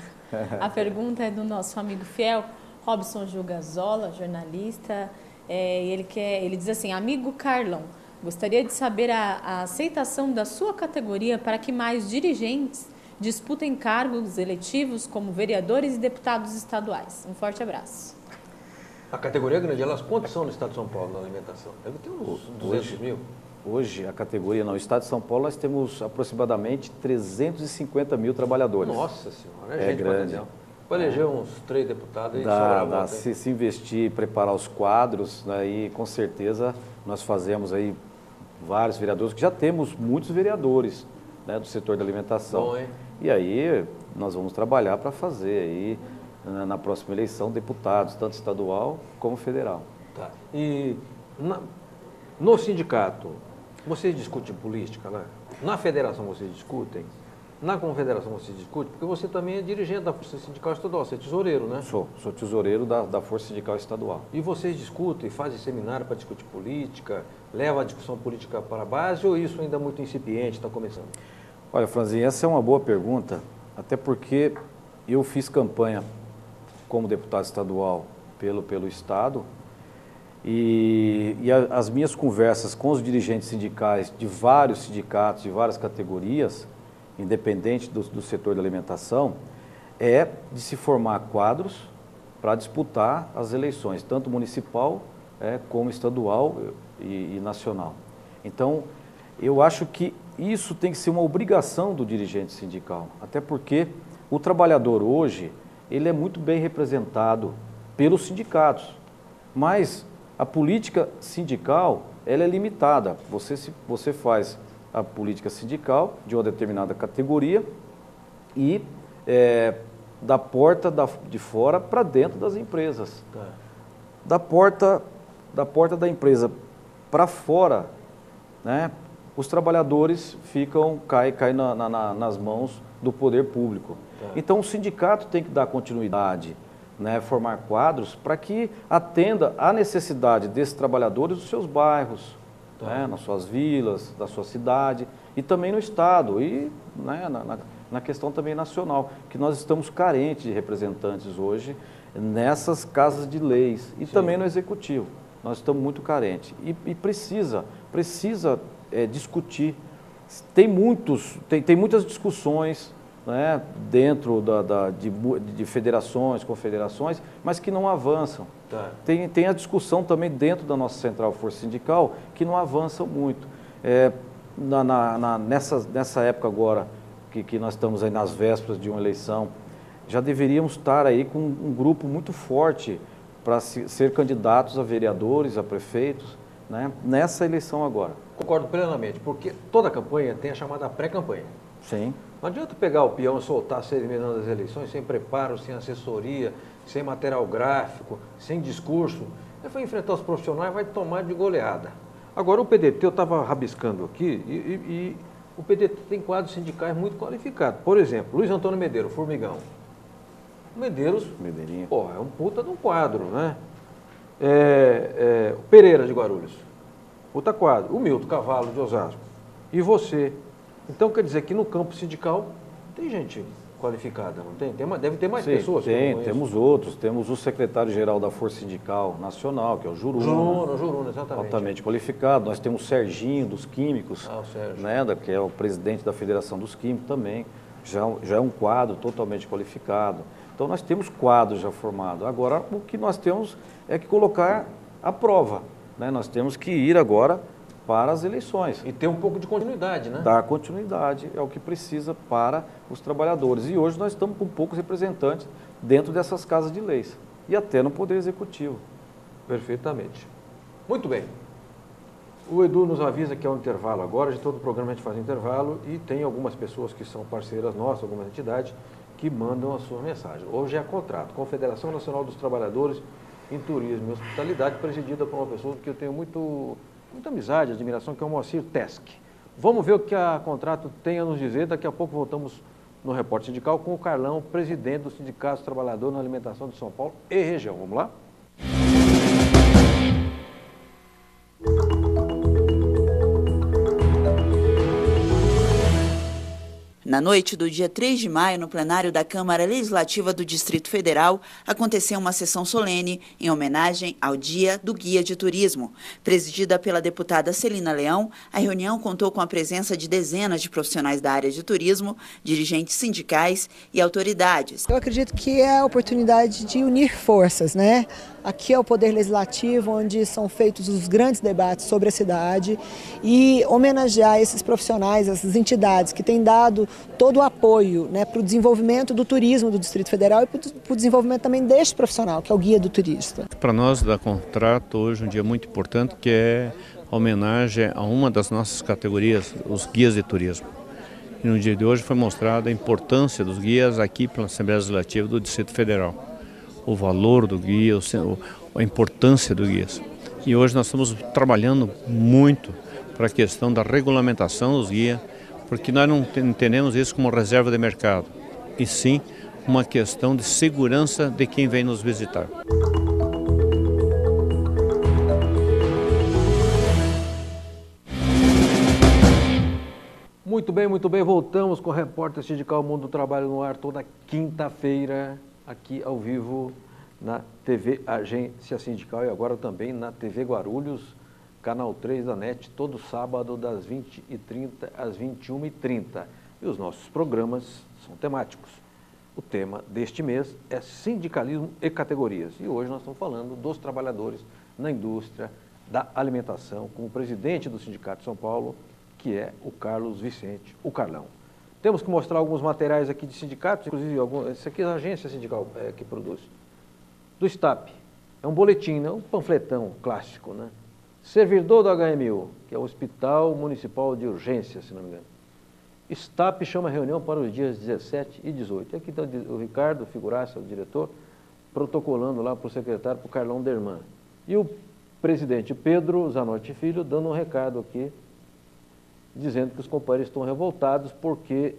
A pergunta é do nosso amigo fiel, Robson Gilgazola, jornalista, ele diz assim, amigo Carlão, gostaria de saber a aceitação da sua categoria para que mais dirigentes disputem cargos eletivos como vereadores e deputados estaduais. Um forte abraço. A categoria é grande, elas quantos são no estado de São Paulo na alimentação? Deve ter uns 200 mil. Hoje, a categoria, no estado de São Paulo, nós temos aproximadamente 350 mil trabalhadores. Nossa Senhora, é gente grande. Pode eleger uns 3 deputados. Dá, se investir, preparar os quadros, né, e com certeza nós fazemos aí vários vereadores, que já temos muitos vereadores, né, do setor da alimentação. Bom, hein? E aí nós vamos trabalhar para fazer aí, na próxima eleição, deputados, tanto estadual como federal. Tá. E no sindicato, vocês discutem política lá? Na federação vocês discutem? Na confederação vocês discutem? Porque você também é dirigente da Força Sindical Estadual, você é tesoureiro, né? Sou tesoureiro da Força Sindical Estadual. E vocês discutem, fazem seminário para discutir política, leva a discussão política para a base ou isso ainda é muito incipiente, está começando? Olha, Franzinho, essa é uma boa pergunta, até porque eu fiz campanha como deputado estadual pelo Estado e as minhas conversas com os dirigentes sindicais de vários sindicatos, de várias categorias, independente do setor da alimentação, é de se formar quadros para disputar as eleições, tanto municipal como estadual e nacional. Então, eu acho que isso tem que ser uma obrigação do dirigente sindical, até porque o trabalhador hoje, ele é muito bem representado pelos sindicatos, mas a política sindical, ela é limitada. Você faz a política sindical de uma determinada categoria e da porta de fora para dentro das empresas. Tá. Da porta da empresa para fora, né, os trabalhadores caem nas mãos do poder público. Então o sindicato tem que dar continuidade, né, formar quadros para que atenda à necessidade desses trabalhadores dos seus bairros, né, nas suas vilas, da sua cidade e também no estado e, né, na questão também nacional, que nós estamos carentes de representantes hoje nessas casas de leis e também no executivo. Nós estamos muito carentes e precisa discutir. Tem muitas discussões, né, dentro de federações, confederações, mas que não avançam. Tem a discussão também dentro da nossa Central Força Sindical que não avançam muito. Nessa época agora, que nós estamos aí nas vésperas de uma eleição, já deveríamos estar aí com um grupo muito forte para ser candidatos a vereadores, a prefeitos, né, nessa eleição agora. Concordo plenamente, porque toda campanha tem a chamada pré-campanha. Sim. Não adianta pegar o peão e soltar 6 meses das eleições sem preparo, sem assessoria, sem material gráfico, sem discurso. Ele vai enfrentar os profissionais e vai tomar de goleada. Agora o PDT, eu estava rabiscando aqui, e o PDT tem quadros sindicais muito qualificados. Por exemplo, Luiz Antônio Medeiros, Formigão. Medeiros, é um puta de um quadro, né? O Pereira de Guarulhos, puta quadro. O Milton Cavalo de Osasco. E você. Então quer dizer que no campo sindical tem gente qualificada, não tem? Deve ter mais pessoas. Temos outros. Temos o secretário-geral da Força Sindical Nacional, que é o Juruna. Juruna, exatamente. Altamente qualificado. Nós temos o Serginho dos Químicos, né, que é o presidente da Federação dos Químicos também. Já é um quadro totalmente qualificado. Então nós temos quadros já formados. Agora o que nós temos é que colocar à prova, né? Nós temos que ir agora para as eleições. E ter um pouco de continuidade, né? Dar continuidade é o que precisa para os trabalhadores. E hoje nós estamos com poucos representantes dentro dessas casas de leis e até no Poder Executivo. Perfeitamente. Muito bem. O Edu nos avisa que é um intervalo agora, de todo o programa a gente faz intervalo e tem algumas pessoas que são parceiras nossas, algumas entidades, que mandam a sua mensagem. Hoje é contrato, Confederação Nacional dos Trabalhadores em Turismo e Hospitalidade, presidida por uma pessoa que eu tenho muita amizade, admiração, que é o Moacir Tesk. Vamos ver o que a contrato tem a nos dizer, daqui a pouco voltamos no Repórter Sindical com o Carlão, presidente do Sindicato dos Trabalhadores na Alimentação de São Paulo e região. Vamos lá? Na noite do dia 3 de maio, no plenário da Câmara Legislativa do Distrito Federal, aconteceu uma sessão solene em homenagem ao Dia do Guia de Turismo. Presidida pela deputada Celina Leão, a reunião contou com a presença de dezenas de profissionais da área de turismo, dirigentes sindicais e autoridades. Eu acredito que é a oportunidade de unir forças, né? Aqui é o Poder Legislativo, onde são feitos os grandes debates sobre a cidade e homenagear esses profissionais, essas entidades que têm dado todo o apoio, né, para o desenvolvimento do turismo do Distrito Federal e para o desenvolvimento também deste profissional, que é o guia do turista. Para nós da Contrato, hoje um dia muito importante, que é a homenagem a uma das nossas categorias, os guias de turismo. E no dia de hoje foi mostrada a importância dos guias aqui pela Assembleia Legislativa do Distrito Federal. O valor do guia, a importância do guia. E hoje nós estamos trabalhando muito para a questão da regulamentação dos guias, porque nós não entendemos isso como reserva de mercado, e sim uma questão de segurança de quem vem nos visitar. Muito bem, voltamos com o Repórter Sindical Mundo do Trabalho no ar toda quinta-feira, aqui ao vivo na TV Agência Sindical e agora também na TV Guarulhos, canal 3 da NET, todo sábado das 20h30 às 21h30. E os nossos programas são temáticos. O tema deste mês é sindicalismo e categorias. E hoje nós estamos falando dos trabalhadores na indústria da alimentação, com o presidente do Sindicato de São Paulo, que é o Carlos Vicente, o Carlão. Temos que mostrar alguns materiais aqui de sindicatos, inclusive esse aqui é a agência sindical que produz. Do STAP, é um boletim, um panfletão clássico, né? Servidor do HMU, que é o Hospital Municipal de Urgência, se não me engano. STAP chama reunião para os dias 17 e 18. Aqui está o Ricardo Figuraça, o diretor, protocolando lá para o secretário, para o Carlão Derman. E o presidente Pedro Zanotti Filho dando um recado aqui, dizendo que os companheiros estão revoltados porque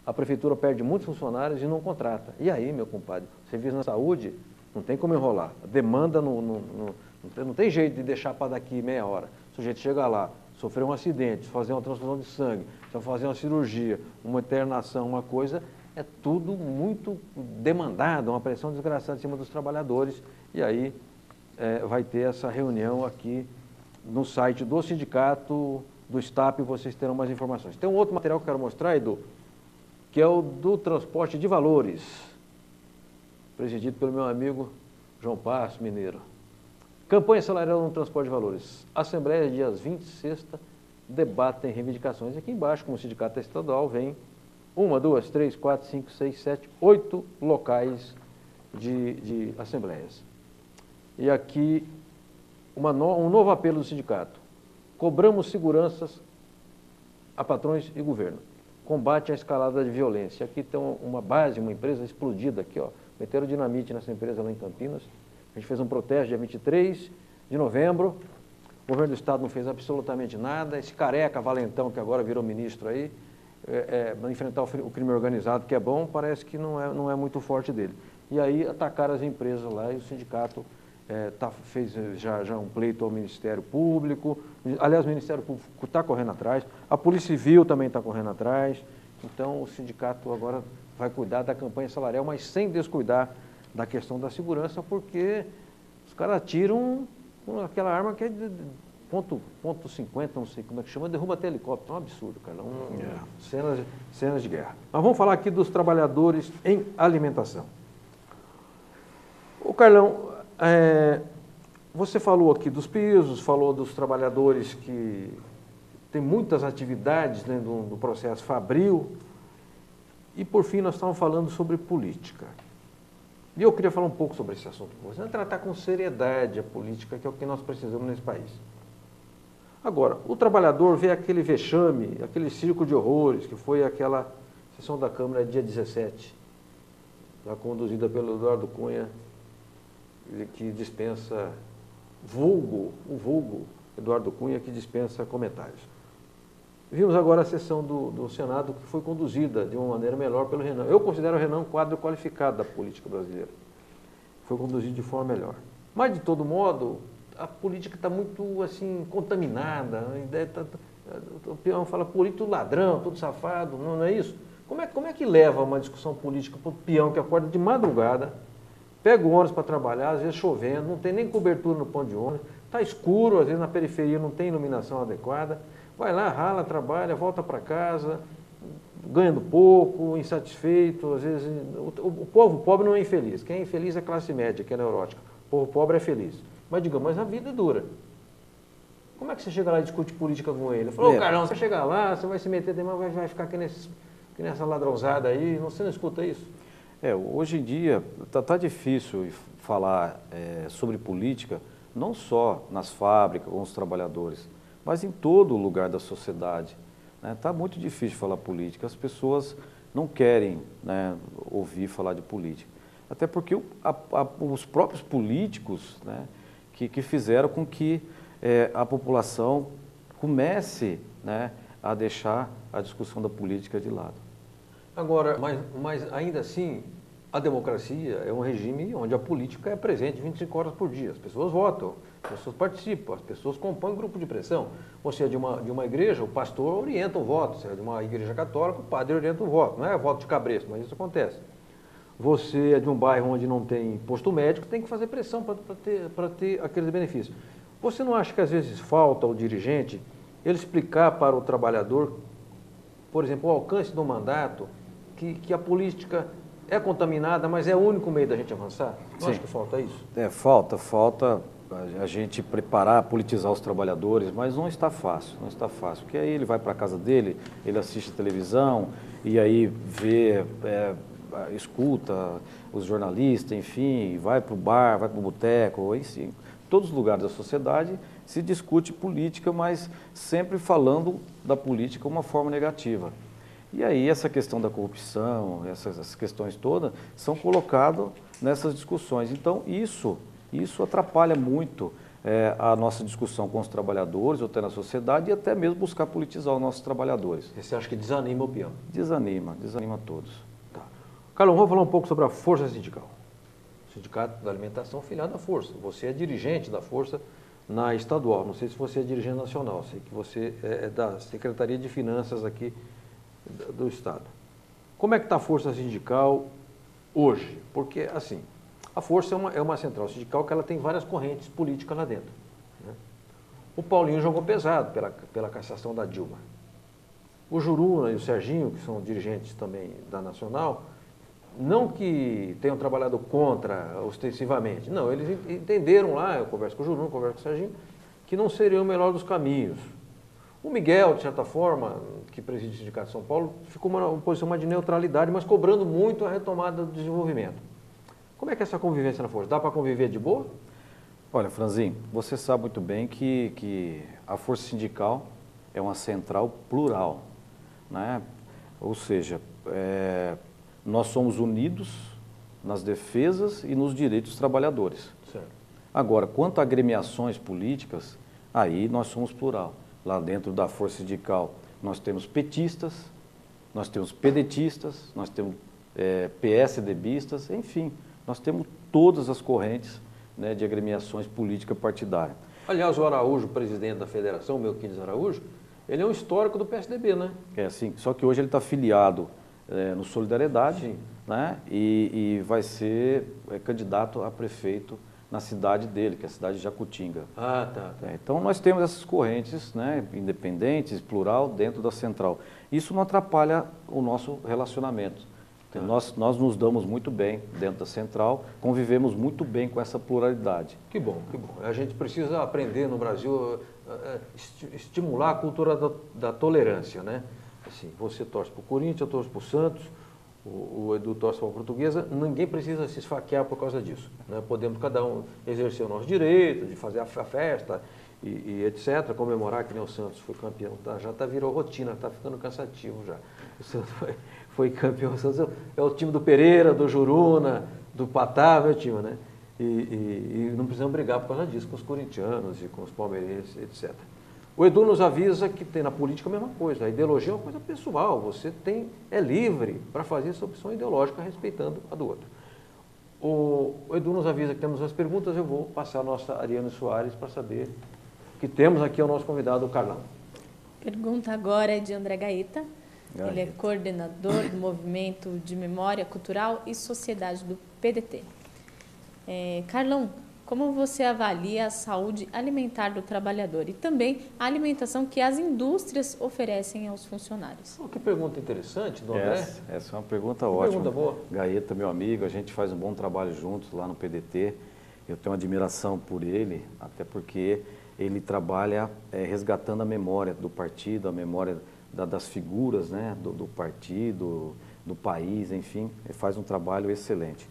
a prefeitura perde muitos funcionários e não contrata. E aí, meu compadre, serviço na saúde não tem como enrolar. A demanda não tem jeito de deixar para daqui meia hora. O sujeito chega lá, sofrer um acidente, fazer uma transfusão de sangue, fazer uma cirurgia, uma internação, uma coisa, é tudo muito demandado, uma pressão desgraçada em cima dos trabalhadores. E aí vai ter essa reunião aqui no site do sindicato, do STAP, vocês terão mais informações. Tem um outro material que eu quero mostrar, Edu, que é o do transporte de valores, presidido pelo meu amigo João Passo, mineiro. Campanha salarial no transporte de valores. Assembleia, dias 20 e sexta, debatem reivindicações. Aqui embaixo, como o sindicato estadual, vem 1, 2, 3, 4, 5, 6, 7, 8 locais de assembleias. E aqui, um novo apelo do sindicato. Cobramos seguranças a patrões e governo. Combate à escalada de violência. Aqui tem uma base, uma empresa explodida aqui, ó. Meteram dinamite nessa empresa lá em Campinas. A gente fez um protesto dia 23 de novembro. O governo do estado não fez absolutamente nada. Esse careca valentão que agora virou ministro aí, para enfrentar o crime organizado, que é bom, parece que não é muito forte dele. E aí atacaram as empresas lá e o sindicato fez já um pleito ao Ministério Público. Aliás, o Ministério Público está correndo atrás, a Polícia Civil também está correndo atrás. Então, o sindicato agora vai cuidar da campanha salarial, mas sem descuidar da questão da segurança, porque os caras atiram com aquela arma que é de ponto 50, não sei como é que chama, derruba até helicóptero. É um absurdo, cara. Cenas de guerra. Mas vamos falar aqui dos trabalhadores em alimentação. Ô, Carlão, você falou aqui dos pisos, falou dos trabalhadores que tem muitas atividades dentro do processo fabril. E, por fim, nós estávamos falando sobre política. E eu queria falar um pouco sobre esse assunto com você. Tratar com seriedade a política, que é o que nós precisamos nesse país. Agora, o trabalhador vê aquele vexame, aquele circo de horrores, que foi aquela sessão da Câmara dia 17, já conduzida pelo Eduardo Cunha, que dispensa o vulgo Eduardo Cunha, que dispensa comentários. Vimos agora a sessão do Senado, que foi conduzida de uma maneira melhor pelo Renan. Eu considero o Renan um quadro qualificado da política brasileira. Foi conduzido de forma melhor. Mas, de todo modo, a política está muito, assim, contaminada. O peão fala político ladrão, todo safado, não é isso? Como é que leva uma discussão política para o peão que acorda de madrugada, pega o ônibus para trabalhar, às vezes chovendo, não tem nem cobertura no ponto de ônibus, está escuro, às vezes na periferia não tem iluminação adequada, vai lá, rala, trabalha, volta para casa, ganhando pouco, insatisfeito, às vezes... O povo pobre não é infeliz, quem é infeliz é a classe média, que é neurótica. O povo pobre é feliz. Mas, digamos, mas a vida é dura. Como é que você chega lá e discute política com ele? Ele falou, ô, Carlão, você vai chegar lá, você vai se meter demais, vai ficar aqui nessa ladrãozada aí, você não escuta isso? Hoje em dia está difícil falar sobre política, não só nas fábricas, com os trabalhadores, mas em todo lugar da sociedade. Está muito difícil falar política, as pessoas não querem, né, ouvir falar de política. Até porque os próprios políticos, né, que fizeram com que a população comece, né, a deixar a discussão da política de lado. Agora, mas ainda assim, a democracia é um regime onde a política é presente 25 horas por dia. As pessoas votam, as pessoas participam, as pessoas compõem grupo de pressão. Ou seja, de uma igreja, o pastor orienta o voto. Se é de uma igreja católica, o padre orienta o voto. Não é voto de cabresto, mas isso acontece. Você é de um bairro onde não tem posto médico, tem que fazer pressão para ter aqueles benefícios. Você não acha que às vezes falta ao dirigente ele explicar para o trabalhador, por exemplo, o alcance do mandato, que a política é contaminada, mas é o único meio da gente avançar? Não acho que falta isso? Falta a gente preparar, politizar os trabalhadores, mas não está fácil, porque aí ele vai para a casa dele, ele assiste televisão e aí vê, escuta os jornalistas, enfim, vai para o bar, vai para o boteco, enfim, todos os lugares da sociedade se discute política, mas sempre falando da política de uma forma negativa. E aí essa questão da corrupção, essas questões todas, são colocadas nessas discussões. Então isso atrapalha muito a nossa discussão com os trabalhadores, ou até na sociedade, e até mesmo buscar politizar os nossos trabalhadores. Você acha que desanima o peão? Desanima todos. Tá. Carlão, vamos falar um pouco sobre a Força Sindical. O Sindicato da Alimentação filiado à Força. Você é dirigente da Força na estadual, não sei se você é dirigente nacional, sei que você é da Secretaria de Finanças aqui do Estado. Como é que está a Força Sindical hoje? Porque, assim, a Força é uma central sindical que ela tem várias correntes políticas lá dentro, né? O Paulinho jogou pesado pela cassação da Dilma. O Juruna e o Serginho, que são dirigentes também da Nacional, não que tenham trabalhado contra ostensivamente, não, eles entenderam lá, eu converso com o Juruna, converso com o Serginho, que não seria o melhor dos caminhos. O Miguel, de certa forma, que preside o Sindicato de São Paulo, ficou uma posição mais de neutralidade, mas cobrando muito a retomada do desenvolvimento. Como é que é essa convivência na Força? Dá para conviver de boa? Olha, Franzinho, você sabe muito bem que a Força Sindical é uma central plural, né? Ou seja, nós somos unidos nas defesas e nos direitos dos trabalhadores. Certo. Agora, quanto a agremiações políticas, aí nós somos plural. Lá dentro da Força Sindical, nós temos petistas, nós temos pedetistas, nós temos PSDBistas, enfim, nós temos todas as correntes, né, de agremiações políticas partidárias. Aliás, o Araújo, presidente da federação, Melquiades Araújo, ele é um histórico do PSDB, né? É assim, só que hoje ele está filiado no Solidariedade, né, e vai ser candidato a prefeito na cidade dele, que é a cidade de Jacutinga. Ah, tá. Então nós temos essas correntes, né, independentes, plural, dentro da central. Isso não atrapalha o nosso relacionamento. Tá. Nós nos damos muito bem dentro da central, convivemos muito bem com essa pluralidade. Que bom, que bom. A gente precisa aprender no Brasil, estimular a cultura da tolerância, né? Assim, você torce para o Corinthians, eu torço para o Santos, o Edu torce para a Portuguesa, ninguém precisa se esfaquear por causa disso, né? Podemos cada um exercer o nosso direito de fazer a festa e etc., comemorar que nem o Santos foi campeão, tá? Já virou rotina, está ficando cansativo já. O Santos foi campeão, o Santos é o time do Pereira, do Juruna, do Patá, meu time, né? E não precisamos brigar por causa disso com os corintianos e com os palmeirenses, etc. O Edu nos avisa que tem na política a mesma coisa, a ideologia é uma coisa pessoal, você é livre para fazer essa opção ideológica respeitando a do outro. O Edu nos avisa que temos as perguntas, eu vou passar a nossa Ariane Soares para saber que temos aqui o nosso convidado, o Carlão. Pergunta agora é de André Gaeta. Ele é coordenador do Movimento de Memória Cultural e Sociedade do PDT. Carlão, como você avalia a saúde alimentar do trabalhador e também a alimentação que as indústrias oferecem aos funcionários? Que pergunta interessante, do André. Essa é uma pergunta ótima. Pergunta boa. Gaeta, meu amigo, a gente faz um bom trabalho juntos lá no PDT. Eu tenho uma admiração por ele, até porque ele trabalha resgatando a memória do partido, a memória das figuras, né, do partido, do país, enfim, ele faz um trabalho excelente.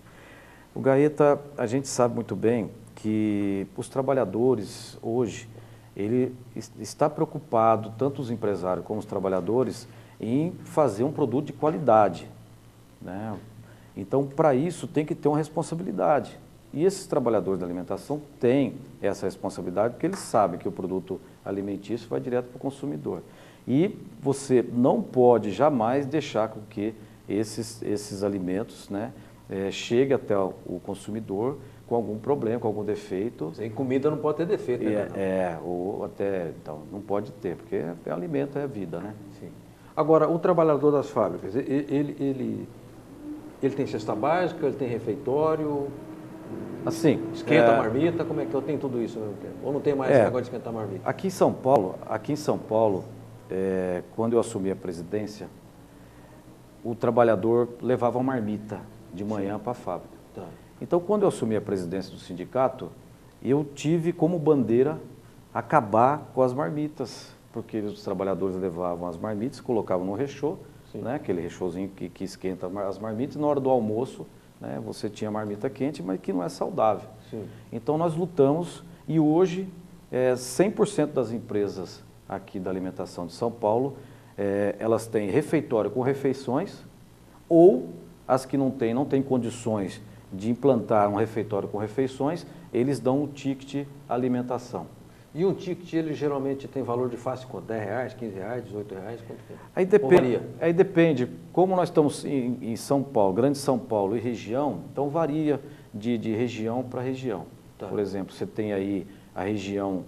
O Gaeta, a gente sabe muito bem que os trabalhadores hoje, ele está preocupado, tanto os empresários como os trabalhadores, em fazer um produto de qualidade, né? Então, para isso, tem que ter uma responsabilidade. E esses trabalhadores da alimentação têm essa responsabilidade, porque eles sabem que o produto alimentício vai direto para o consumidor. E você não pode jamais deixar com que esses alimentos, né, cheguem até o consumidor com algum problema, com algum defeito. Sem comida não pode ter defeito, né? Então, não pode ter, porque alimento é vida, né? Sim. Agora, o trabalhador das fábricas, ele tem cesta básica, ele tem refeitório, assim, esquenta a marmita, como é que eu tenho tudo isso ao mesmo tempo? Ou não tem mais esse negócio de esquentar a marmita? Aqui em São Paulo, quando eu assumi a presidência, o trabalhador levava uma marmita de manhã para a fábrica. Tá. Então, quando eu assumi a presidência do sindicato, eu tive como bandeira acabar com as marmitas, porque os trabalhadores levavam as marmitas, colocavam no rechô, né, aquele rechôzinho que esquenta as marmitas, e na hora do almoço, né, você tinha marmita quente, mas que não é saudável. Sim. Então, nós lutamos e hoje 100% das empresas aqui da alimentação de São Paulo, elas têm refeitório com refeições, ou as que não têm condições de implantar um refeitório com refeições, eles dão o ticket alimentação. E um ticket, ele geralmente tem valor de face quanto? R$10, R$15, R$18? Quanto que é? Aí depende. Como nós estamos em São Paulo, Grande São Paulo e região, então varia de região para região. Tá. Por exemplo, você tem aí a região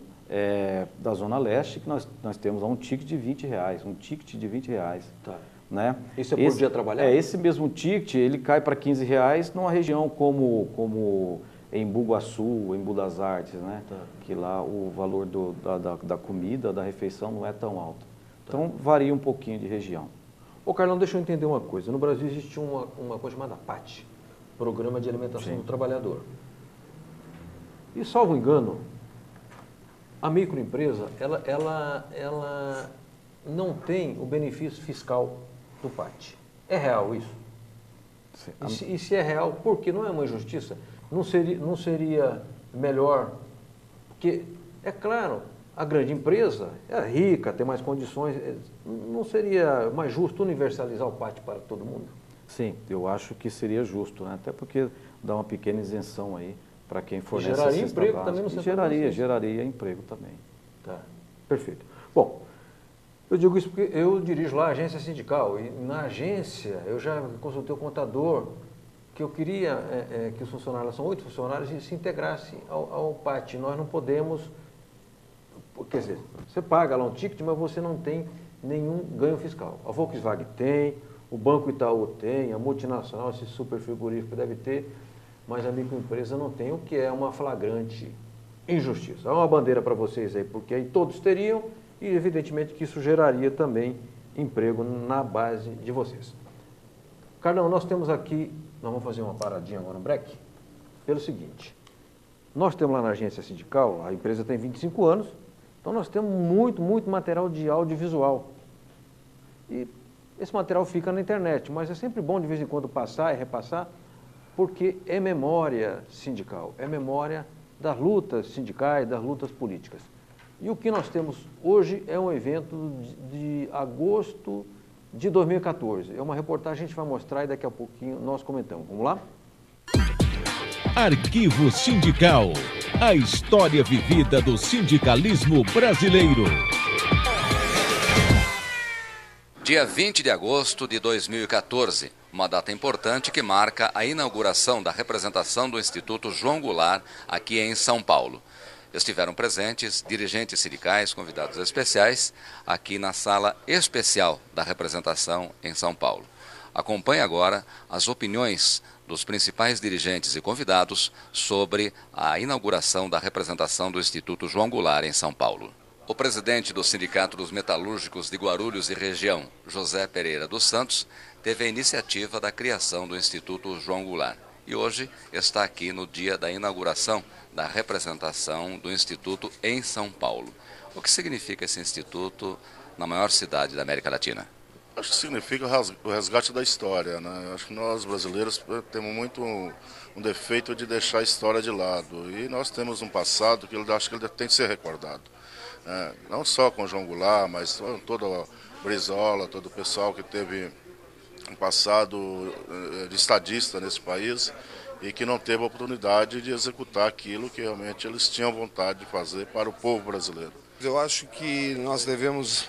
da Zona Leste, que nós temos um ticket de R$20, um ticket de R$20. Tá. Né? Isso é por dia trabalhado? Esse mesmo ticket, ele cai para R$15 numa região como em Bugaçu, em Budas Artes, né? Tá. Que lá o valor da comida, da refeição não é tão alto. Tá. Então varia um pouquinho de região. Ô Carlão, deixa eu entender uma coisa. No Brasil existe uma coisa chamada PAT, Programa de Alimentação do Trabalhador. E, salvo engano, a microempresa, ela não tem o benefício fiscal do PAT. É real isso? Sim. E se é real, por que não é uma injustiça? Não seria melhor? Porque, é claro, a grande empresa é rica, tem mais condições. Não seria mais justo universalizar o PAT para todo mundo? Sim, eu acho que seria justo, né? Até porque dá uma pequena isenção aí para quem fornece a geraria emprego também no setor. Geraria emprego também. Tá, perfeito. Bom, eu digo isso porque eu dirijo lá a agência sindical e na agência eu já consultei o contador que eu queria que os funcionários, são 8 funcionários, e se integrassem ao PAT. Nós não podemos, quer dizer, você paga lá um ticket, mas você não tem nenhum ganho fiscal. A Volkswagen tem, o Banco Itaú tem, a multinacional, esse super frigorífico deve ter, mas a microempresa não tem, o que é uma flagrante injustiça. Há uma bandeira para vocês aí, porque aí todos teriam e evidentemente que isso geraria também emprego na base de vocês. Carlão, nós temos aqui, nós vamos fazer uma paradinha agora no break, pelo seguinte, nós temos lá na agência sindical, a empresa tem 25 anos, então nós temos muito material de audiovisual. E esse material fica na internet, mas é sempre bom de vez em quando passar e repassar, porque é memória sindical, é memória das lutas sindicais, das lutas políticas. E o que nós temos hoje é um evento de agosto de 2014. É uma reportagem que a gente vai mostrar e daqui a pouquinho nós comentamos. Vamos lá? Arquivo Sindical. A história vivida do sindicalismo brasileiro. Dia 20 de agosto de 2014, uma data importante que marca a inauguração da representação do Instituto João Goulart aqui em São Paulo. Estiveram presentes dirigentes sindicais, convidados especiais, aqui na sala especial da representação em São Paulo. Acompanhe agora as opiniões dos principais dirigentes e convidados sobre a inauguração da representação do Instituto João Goulart em São Paulo. O presidente do Sindicato dos Metalúrgicos de Guarulhos e Região, José Pereira dos Santos, teve a iniciativa da criação do Instituto João Goulart e hoje está aqui no dia da inauguração da representação do Instituto em São Paulo. O que significa esse Instituto na maior cidade da América Latina? Acho que significa o resgate da história, né? Acho que nós brasileiros temos muito um defeito de deixar a história de lado e nós temos um passado que eu acho que ele tem que ser recordado. Não só com o João Goulart, mas toda a Brizola, todo o pessoal que teve um passado de estadista nesse país e que não teve a oportunidade de executar aquilo que realmente eles tinham vontade de fazer para o povo brasileiro. Eu acho que nós devemos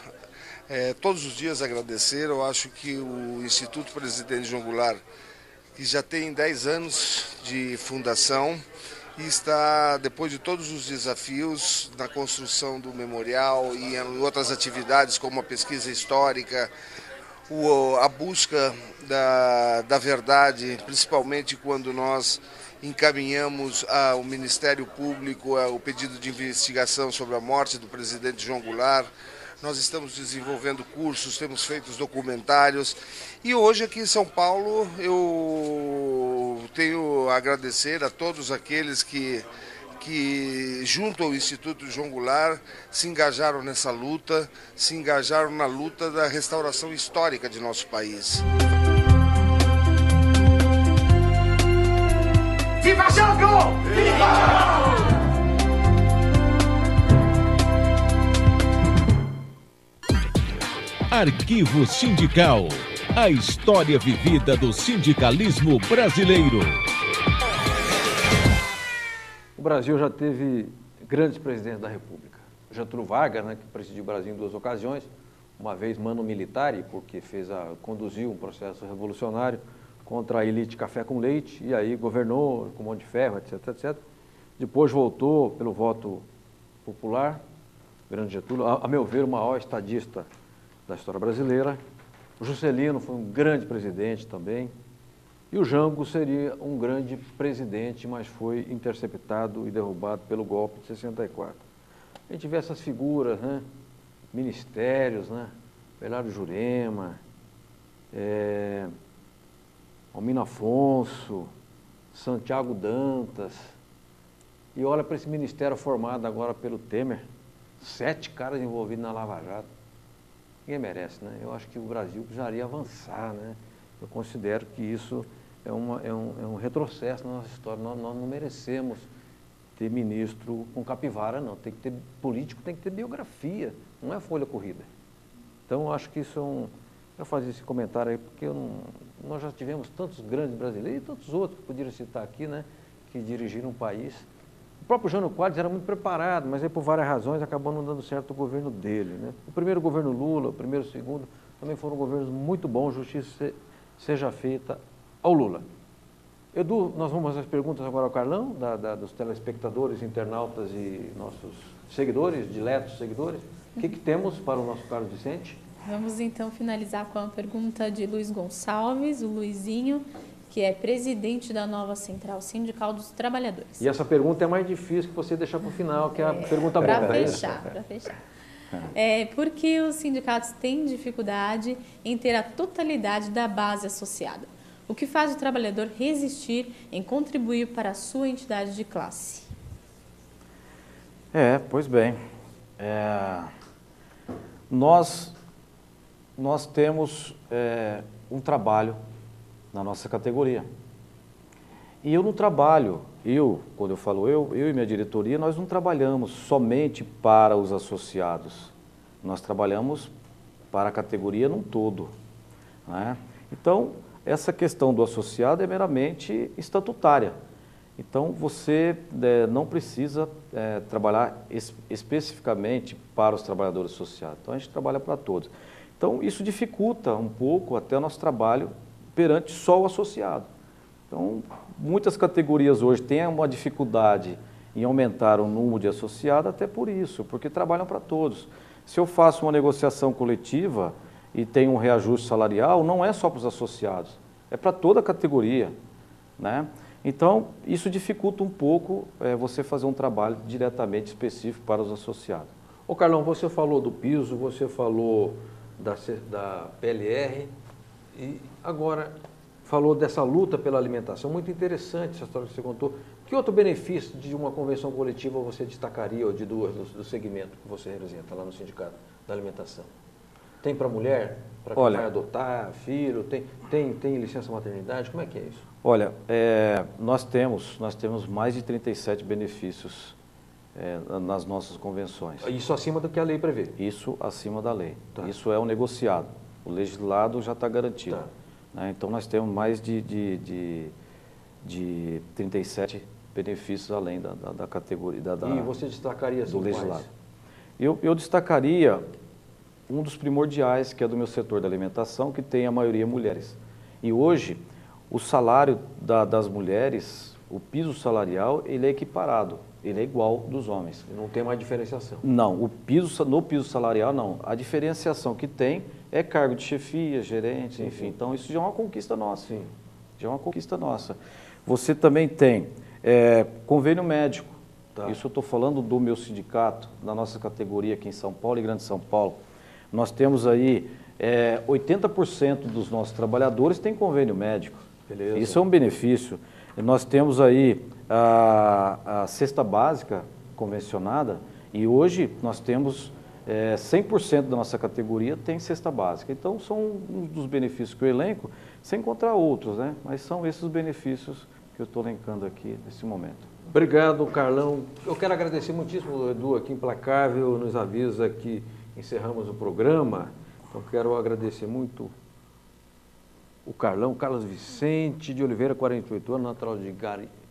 todos os dias agradecer. Eu acho que o Instituto Presidente João Goulart, que já tem 10 anos de fundação, e está, depois de todos os desafios na construção do memorial e em outras atividades como a pesquisa histórica, a busca da verdade, principalmente quando nós encaminhamos ao Ministério Público o pedido de investigação sobre a morte do presidente João Goulart. Nós estamos desenvolvendo cursos, temos feito documentários e hoje aqui em São Paulo eu tenho a agradecer a todos aqueles que junto ao Instituto João Goulart se engajaram nessa luta, se engajaram na luta da restauração histórica de nosso país. Viva Jango! Viva! Arquivo Sindical. A história vivida do sindicalismo brasileiro. O Brasil já teve grandes presidentes da República. Getúlio Vargas, né, que presidiu o Brasil em 2 ocasiões, uma vez mano militare, porque conduziu um processo revolucionário contra a elite café com leite, e aí governou com mão de ferro, etc, etc. Depois voltou pelo voto popular, o grande Getúlio, a meu ver, o maior estadista da história brasileira. O Juscelino foi um grande presidente também. E o Jango seria um grande presidente, mas foi interceptado e derrubado pelo golpe de 64. A gente vê essas figuras, né? Ministérios, né? Belardo Jurema, Almino Afonso, Santiago Dantas, e olha para esse ministério formado agora pelo Temer, 7 caras envolvidos na Lava Jato. Ninguém merece, né? Eu acho que o Brasil precisaria avançar, né? Eu considero que isso é um retrocesso na nossa história. Nós não merecemos ter ministro com capivara, não. Tem que ter político, tem que ter biografia, não é folha corrida. Então, eu acho que isso eu fazer esse comentário aí, porque nós já tivemos tantos grandes brasileiros e tantos outros que poderiam citar aqui, né, que dirigiram o país. O próprio Jânio Quadros era muito preparado, mas aí, por várias razões, acabou não dando certo o governo dele, né? O primeiro governo Lula, o primeiro e o segundo, também foram governos muito bons, justiça seja feita ao Lula. Edu, nós vamos às perguntas agora ao Carlão, dos telespectadores, internautas e nossos seguidores, diletos seguidores. O que temos para o nosso Carlos Vicente? Vamos então finalizar com a pergunta de Luiz Gonçalves, o Luizinho, que é presidente da nova Central Sindical dos Trabalhadores. E essa pergunta é mais difícil que você deixar para o final, que é a pergunta boa. Para fechar. Por que os sindicatos têm dificuldade em ter a totalidade da base associada? O que faz o trabalhador resistir em contribuir para a sua entidade de classe? Pois bem, nós temos um trabalho na nossa categoria. E eu não trabalho, quando eu falo eu e minha diretoria, nós não trabalhamos somente para os associados. Nós trabalhamos para a categoria num todo, né? Então, essa questão do associado é meramente estatutária. Então, você não precisa trabalhar especificamente para os trabalhadores associados. Então, a gente trabalha para todos. Então, isso dificulta um pouco até o nosso trabalho perante só o associado. Então, muitas categorias hoje têm uma dificuldade em aumentar o número de associados até por isso, porque trabalham para todos. Se eu faço uma negociação coletiva e tem um reajuste salarial, não é só para os associados, é para toda a categoria, né? Então, isso dificulta um pouco você fazer um trabalho diretamente específico para os associados. Ô Carlão, você falou do piso, você falou da PLR e agora falou dessa luta pela alimentação. Muito interessante essa história que você contou. Que outro benefício de uma convenção coletiva você destacaria, ou de duas, do segmento que você representa lá no Sindicato da Alimentação? Tem para mulher, para quem vai adotar filho, tem licença maternidade, como é que é isso? Olha, nós temos mais de 37 benefícios nas nossas convenções. Isso acima do que a lei prevê? Isso acima da lei. Tá. Isso é o negociado. O legislado já está garantido. Tá. Né? Então, nós temos mais de 37 benefícios além da categoria. E você destacaria do legislado? Eu destacaria um dos primordiais, que é do meu setor da alimentação, que tem a maioria mulheres. E hoje, o salário das mulheres, o piso salarial, ele é equiparado, ele é igual dos homens. Não tem mais diferenciação? Não, no piso salarial não. A diferenciação que tem é cargo de chefia, gerente, enfim. Então, isso já é uma conquista nossa. Sim. Já é uma conquista nossa. Você também tem convênio médico. Tá. Isso eu estou falando do meu sindicato, da nossa categoria aqui em São Paulo e Grande São Paulo. Nós temos aí 80% dos nossos trabalhadores têm convênio médico. Beleza. Isso é um benefício. Nós temos aí a cesta básica convencionada e hoje nós temos 100% da nossa categoria tem cesta básica. Então, são um dos benefícios que eu elenco, sem encontrar outros, né? Mas são esses os benefícios que eu estou elencando aqui nesse momento. Obrigado, Carlão. Eu quero agradecer muitíssimo o Edu aqui, implacável, nos avisa que encerramos o programa. Então, quero agradecer muito o Carlão, Carlos Vicente de Oliveira, 48 anos, natural de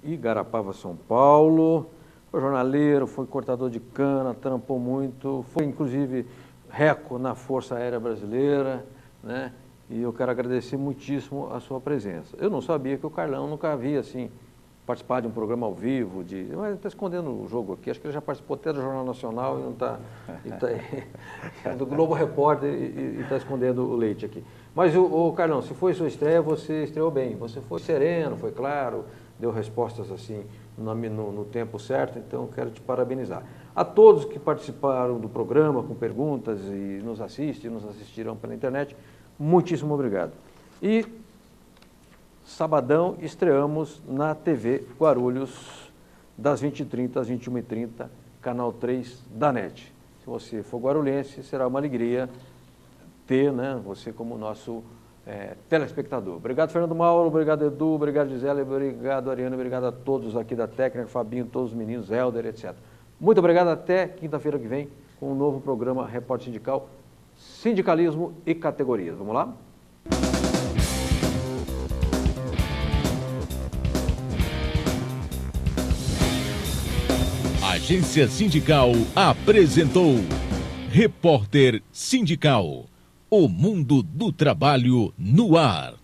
Igarapava, São Paulo. Foi jornaleiro, foi cortador de cana, trampou muito, foi inclusive reco na Força Aérea Brasileira, né? E eu quero agradecer muitíssimo a sua presença. Eu não sabia que o Carlão nunca havia, assim, participado de um programa ao vivo, mas está escondendo o jogo aqui, acho que ele já participou até do Jornal Nacional e não está, do Globo Repórter e está escondendo o leite aqui. Mas, o Carlão, se foi sua estreia, você estreou bem, você foi sereno, foi claro, deu respostas assim no tempo certo, então quero te parabenizar. A todos que participaram do programa com perguntas e nos assistirão pela internet, muitíssimo obrigado. E sabadão estreamos na TV Guarulhos, das 20h30 às 21h30, canal 3 da NET. Se você for guarulhense, será uma alegria ter, né, você como nosso telespectador. Obrigado, Fernando Mauro, obrigado, Edu, obrigado, Gisele, obrigado, Ariana, obrigado a todos aqui da técnica, Fabinho, todos os meninos, Helder, etc. Muito obrigado, até quinta-feira que vem, com um novo programa Repórter Sindical, Sindicalismo e Categorias. Vamos lá? Agência Sindical apresentou Repórter Sindical, o mundo do trabalho no ar.